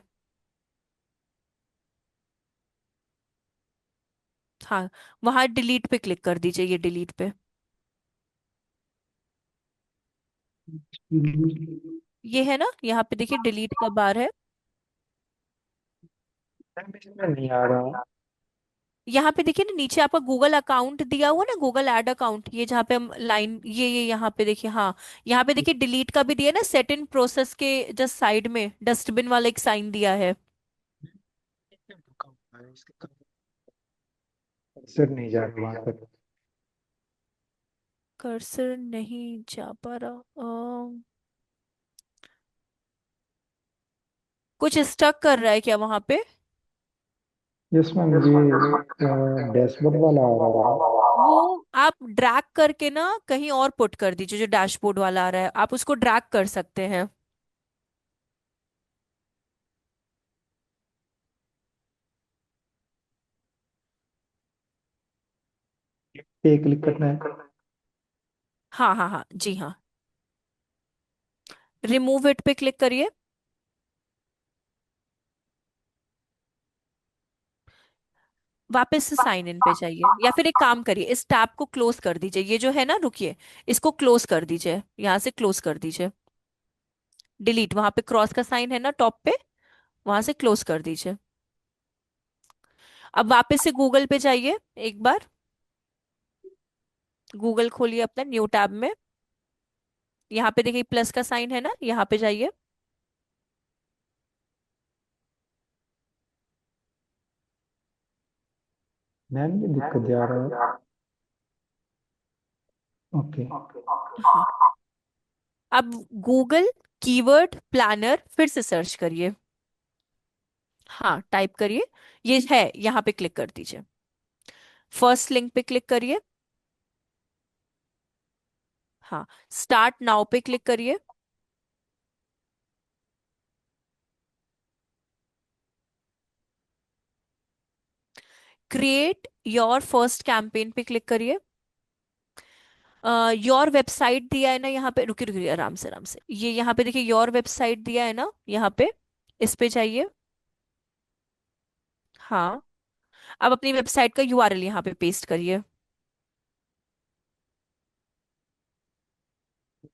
हाँ, वहां डिलीट पे क्लिक कर दीजिए, ये डिलीट पे। ये है ना, यहाँ पे देखिए डिलीट का बार है। नहीं आ रहा। यहाँ पे देखिए ना, नीचे आपका गूगल अकाउंट दिया हुआ ना, गूगल ऐड अकाउंट, ये जहाँ पे हम लाइन, ये यहाँ पे देखिए, हाँ, यहाँ पे देखिए डिलीट का भी दिया ना, सेट इन प्रोसेस के जस्ट साइड में डस्टबिन वाला एक साइन दिया है। कर्सर नहीं जा रहा वहां पर। कर्सर नहीं जा पा रहा, कुछ स्टक कर रहा है क्या वहां पे? यस मैम, ये डैशबोर्ड वाला आ रहा है। वो आप ड्रैग करके ना कहीं और पुट कर दीजिए, जो डैशबोर्ड वाला आ रहा है आप उसको ड्रैग कर सकते हैं। पे क्लिक करना है। हाँ हाँ हाँ जी हाँ, रिमूव इट पे क्लिक करिए। वापस से साइन इन पे जाइए, या फिर एक काम करिए, इस टैब को क्लोज कर दीजिए, ये जो है ना, रुकिए, इसको क्लोज कर दीजिए, यहाँ से क्लोज कर दीजिए। डिलीट, वहां पे क्रॉस का साइन है ना टॉप पे, वहां से क्लोज कर दीजिए। अब वापस से गूगल पे जाइए एक बार, गूगल खोलिए अपना न्यू टैब में। यहाँ पे देखिए प्लस का साइन है ना, यहाँ पे जाइए। मैम ये दिक्कत आ रहा है। ओके। हाँ, अब गूगल कीवर्ड प्लानर फिर से सर्च करिए। हाँ, टाइप करिए, ये है, यहाँ पे क्लिक कर दीजिए, फर्स्ट लिंक पे क्लिक करिए। हाँ, स्टार्ट नाउ पे क्लिक करिए। क्रिएट योर फर्स्ट कैंपेन पे क्लिक करिए। योर वेबसाइट दिया है ना यहाँ पे, रुकिए रुकिए, आराम से आराम से, ये यहाँ पे देखिए योर वेबसाइट दिया है ना यहाँ पे, इस पे जाइए। हाँ, अब अपनी वेबसाइट का यूआरएल यहाँ पे पेस्ट करिए।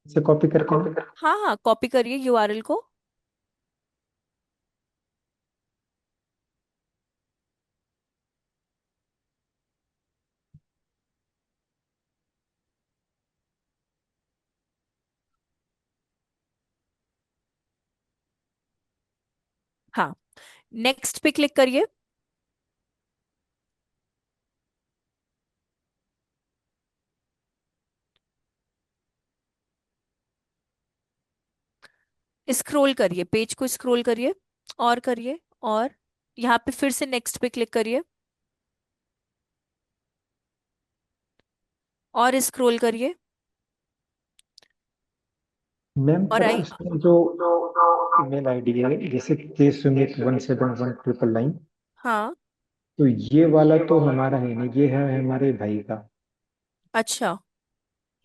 से कॉपी करके ना। हाँ हाँ, कॉपी करिए यूआरएल को। हाँ, नेक्स्ट पे क्लिक करिए। स्क्रॉल करिए, पेज को स्क्रॉल करिए, और करिए, और यहाँ पे फिर से नेक्स्ट पे क्लिक करिए, और स्क्रॉल करिए, मैम और पर आई। इसमें जो ईमेल आईडी है, जैसे के सुमित 171999, हाँ, तो ये वाला तो हमारा है नहीं, ये है हमारे भाई का। अच्छा,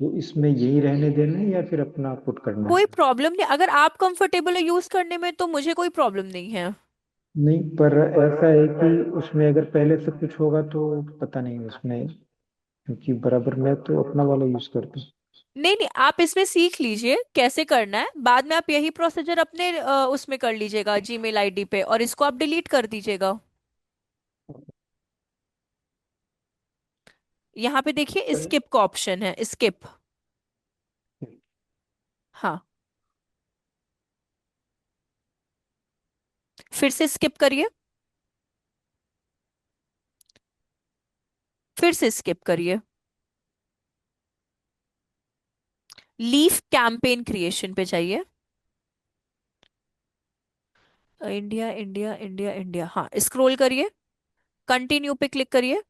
तो इसमें यही रहने देना है या फिर अपना पुट करना कोई है? प्रॉब्लम नहीं, अगर आप कंफर्टेबल है यूज करने में तो मुझे कोई प्रॉब्लम नहीं है। नहीं, पर ऐसा है कि उसमें अगर पहले से कुछ होगा तो पता नहीं उसमें, क्योंकि बराबर मैं तो अपना वाला यूज करता हूँ। नहीं नहीं, आप इसमें सीख लीजिए कैसे करना है, बाद में आप यही प्रोसीजर अपने उसमें कर लीजिएगा, जीमेल आईडी पे, और इसको आप डिलीट कर दीजिएगा। यहाँ पे देखिए स्किप का ऑप्शन है, स्किप। हाँ, फिर से स्किप करिए, फिर से स्किप करिए, लीव कैंपेन क्रिएशन पे जाइए। इंडिया इंडिया इंडिया इंडिया, हाँ, स्क्रॉल करिए, कंटिन्यू पे क्लिक करिए,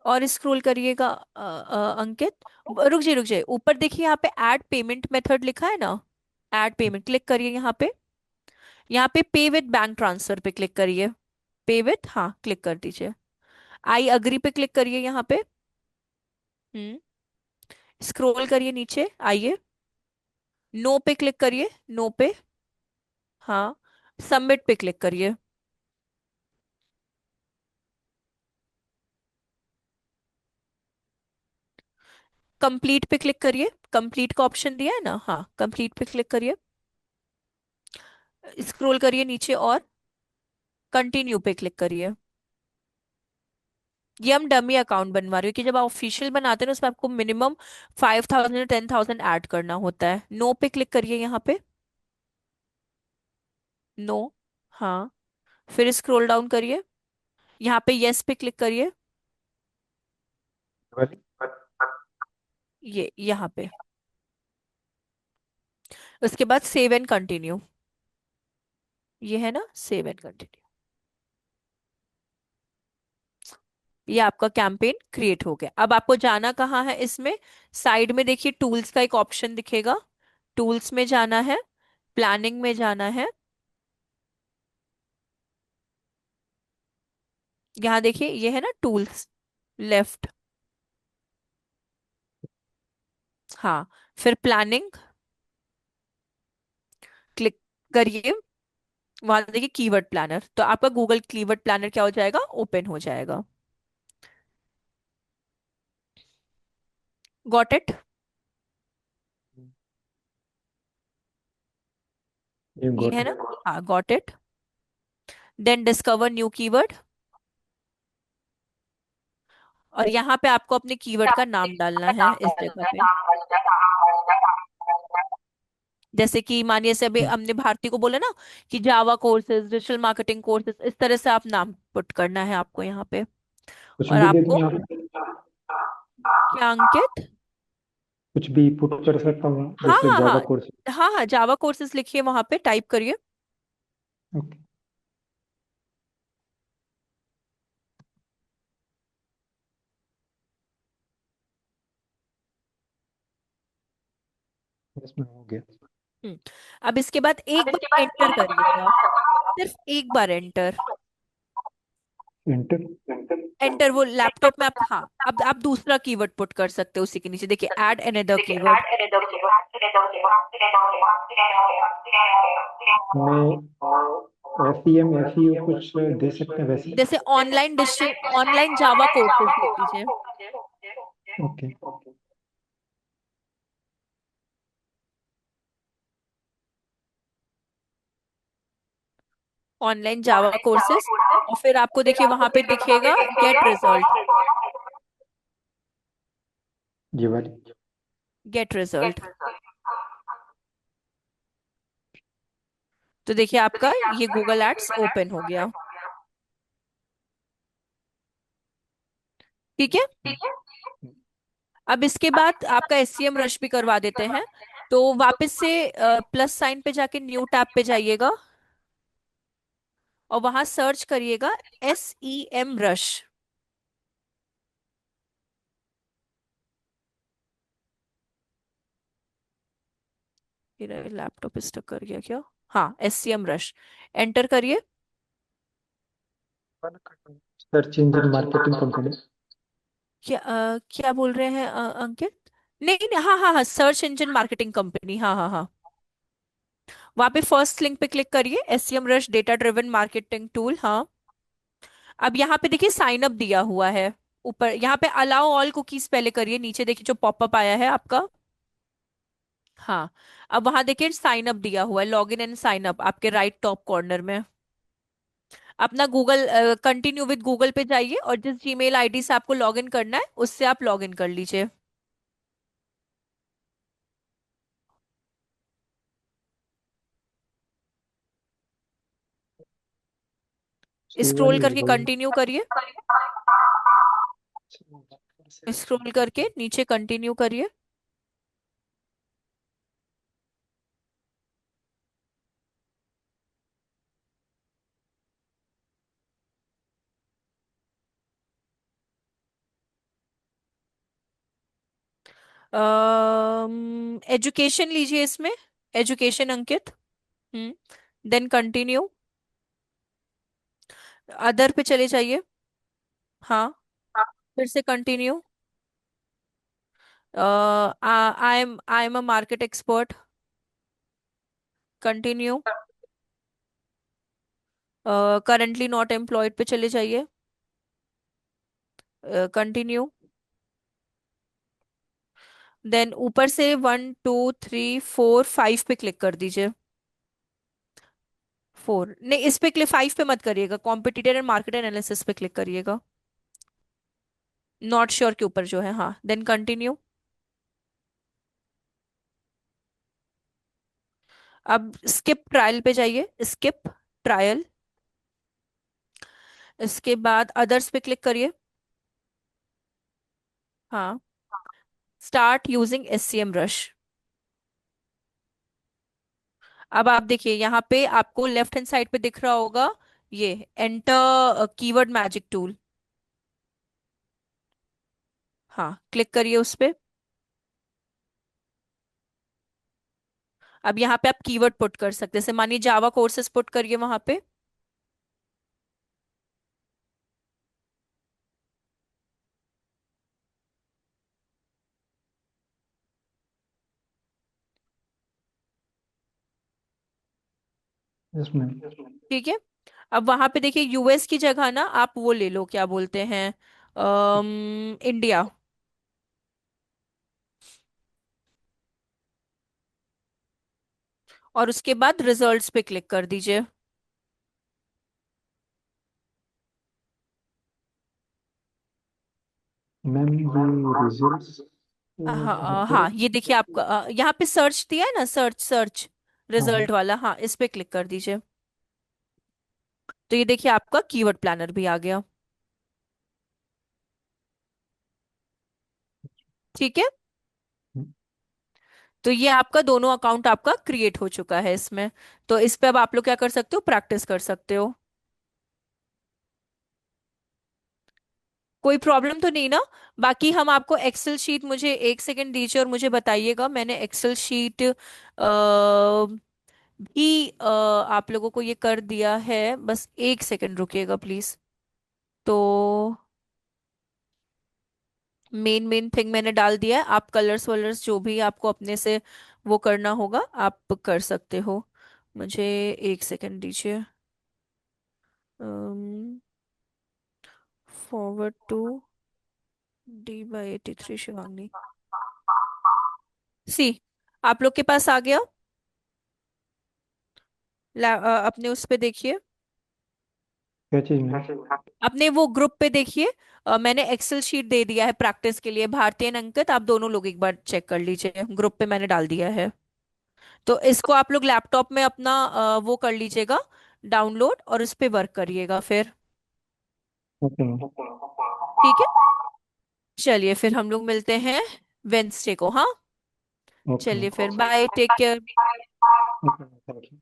और स्क्रॉल करिएगा, अंकित, रुक जाइए, ऊपर देखिए यहाँ पे ऐड पेमेंट मेथड लिखा है ना, ऐड पेमेंट क्लिक करिए यहाँ पे, यहाँ पे पे विद बैंक ट्रांसफर पे क्लिक करिए, पे विद, हाँ, क्लिक कर दीजिए। आई अग्री पे क्लिक करिए यहाँ पे। हम्म, स्क्रॉल करिए नीचे आइए, नो पे क्लिक करिए, नो पे, हाँ, सबमिट पे क्लिक करिए। कंप्लीट पे क्लिक करिए, कंप्लीट का ऑप्शन दिया है ना, हाँ कंप्लीट पे क्लिक करिए, स्क्रॉल करिए नीचे और कंटिन्यू पे क्लिक करिए। ये हम डमी अकाउंट बनवा रहे हो कि जब आप ऑफिशियल बनाते हैं ना उसमें आपको मिनिमम 5,000 10,000 ऐड करना होता है। नो पे क्लिक करिए यहाँ पे, नो, हाँ, फिर स्क्रॉल डाउन करिए, यहाँ पे यस पे क्लिक करिए, वाली। ये यहाँ पे, उसके बाद सेव एंड कंटिन्यू, ये है ना, सेव एंड कंटिन्यू। ये आपका कैंपेन क्रिएट हो गया। अब आपको जाना कहाँ है इसमें, साइड में देखिए टूल्स का एक ऑप्शन दिखेगा, टूल्स में जाना है, प्लानिंग में जाना है, यहाँ देखिए ये है ना टूल्स, लेफ्ट, हाँ, फिर प्लानिंग क्लिक करिए, वहां देखिए कीवर्ड प्लानर, तो आपका गूगल कीवर्ड प्लानर क्या हो जाएगा, ओपन हो जाएगा। Got it? ये ये गॉट है इट। ना, हाँ got it. Then discover new keyword, और यहाँ पे आपको अपने कीवर्ड का नाम डालना है इस जगह पे। जैसे कि मानिए से अभी हमने भारती को बोला ना कि जावा कोर्सेज, डिजिटल मार्केटिंग कोर्सेज, इस तरह से आप नाम पुट करना है आपको यहाँ पे। कुछ और भी दे दूं आपको यहाँ पे? क्या अंकित? कुछ भी पुट कर सकता हूँ हाँ जैसे हाँ जावा हाँ, कोर्स? हाँ हाँ जावा कोर्सेज लिखिए, वहां पे टाइप करिए। ओके, इसमें हो गया। हम्म, अब इसके बाद एक बार एंटर करिएगा, सिर्फ एक बार एंटर। इंटर। एंटर वो लैपटॉप में आप, हाँ, अब आप दूसरा कीवर्ड पुट कर सकते हो उसी के नीचे, देखिए ऐड अनदर कीवर्ड। मैं एसईएम एसईओ कुछ दे सकते हैं वैसे? जैसे ऑनलाइन डिजिटल, ऑनलाइन जावा कोर्सेज लिख दीजिए, ओके। ऑनलाइन जावा कोर्सेज, और फिर आपको देखिए वहां पे दिखेगा गेट रिजल्ट, ये वाली। Get result. तो देखिए आपका ये गूगल एड्स ओपन हो गया, ठीक है। अब इसके बाद आपका एससीएम रश भी करवा देते हैं, तो वापस से प्लस साइन पे जाके न्यू टैब पे जाइएगा, और वहां सर्च करिएगा एसईएम रश। लैपटॉप स्टक कर गया क्या, हाँ एससीएम रश, एंटर करिए। Search engine marketing company. क्या बोल रहे हैं अंकित? नहीं नहीं, हाँ हाँ हाँ, सर्च इंजन मार्केटिंग कंपनी, हाँ हाँ हाँ, वहां पे फर्स्ट लिंक पे क्लिक करिए, SCM rush data driven marketing tool, हाँ। अब यहाँ पे देखिए साइन अप दिया हुआ है, ऊपर यहाँ पे अलाउ ऑल कुकीज पहले करिए, नीचे देखिए जो पॉपअप आया है आपका, हाँ। अब वहां देखिए साइन अप दिया हुआ है, log in and sign up, आपके राइट टॉप कॉर्नर में। अपना गूगल कंटिन्यू विद गूगल पे जाइए, और जिस जीमेल आईडी से आपको लॉग इन करना है उससे आप लॉग इन कर लीजिए। सी स्क्रॉल वाली करके हो गई। कंटिन्यू करिए, स्क्रॉल करके नीचे कंटिन्यू करिए। एजुकेशन लीजिए इसमें, एजुकेशन अंकित, हम्म, देन कंटिन्यू, अदर पे चले जाइए, हाँ, फिर से continue, I am a market expert, continue, currently not employed पे चले जाइए, कंटिन्यू, देन ऊपर से 1 2 3 4 5 पे क्लिक कर दीजिए। 4 नहीं, इस पे क्लिक, 5 पे मत करिएगा, कॉम्पिटिटर एंड मार्केट एनालिसिस पे क्लिक करिएगा। नॉट श्योर के ऊपर जो है, हाँ, देन कंटिन्यू। अब स्किप ट्रायल पे जाइए, स्किप ट्रायल। इसके बाद अदर्स पे क्लिक करिए। हाँ, स्टार्ट यूजिंग SCM रश। अब आप देखिए यहाँ पे आपको लेफ्ट हैंड साइड पे दिख रहा होगा ये एंटर कीवर्ड मैजिक टूल। हाँ, क्लिक करिए उस पे। अब यहाँ पे आप कीवर्ड पुट कर सकते हैं, जैसे मानिए जावा कोर्सेज पुट करिए वहां पे। इसमें ठीक है। अब वहां पे देखिए US की जगह ना आप वो ले लो, क्या बोलते हैं, इंडिया। और उसके बाद रिजल्ट्स पे क्लिक कर दीजिए। मैम ये रिजल्ट्स हाँ ऊपर। हाँ, ये देखिए आपका यहाँ पे सर्च दिया है ना, सर्च सर्च हाँ हाँ। रिजल्ट वाला, हाँ, इस पे क्लिक कर दीजिए। तो ये देखिए आपका कीवर्ड प्लानर भी आ गया। ठीक है। हम्म, तो ये आपका दोनों अकाउंट आपका क्रिएट हो चुका है इसमें। तो इस पे अब आप लोग क्या कर सकते हो, प्रैक्टिस कर सकते हो। कोई प्रॉब्लम तो नहीं ना? बाकी हम आपको एक्सेल शीट, मुझे 1 सेकंड दीजिए और मुझे बताइएगा, मैंने एक्सेल शीट भी आप लोगों को ये कर दिया है, बस 1 सेकंड रुकिएगा प्लीज। तो मेन मेन थिंग मैंने डाल दिया है, आप कलर्स वलर्स जो भी आपको अपने से वो करना होगा आप कर सकते हो। मुझे 1 सेकंड दीजिए। Forward to D/83 Shivangi. सी, आप लोग के पास आ गया। अपने उस पे देखिए, क्या चीज में? अपने वो ग्रुप पे देखिए। मैंने एक्सेल शीट दे दिया है प्रैक्टिस के लिए, भारती एंड अंकित, आप दोनों लोग एक बार चेक कर लीजिए, ग्रुप पे मैंने डाल दिया है। तो इसको आप लोग लैपटॉप में अपना वो कर लीजिएगा डाउनलोड, और उस पे वर्क करिएगा फिर। Okay ma'am. ठीक है, चलिए फिर हम लोग मिलते हैं वेंसडे को, हाँ। ओके चलिए मैम। फिर, bye, take care. Okay ma'am, thank you.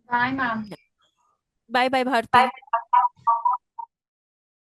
Bye ma'am. Bye bye Bharti.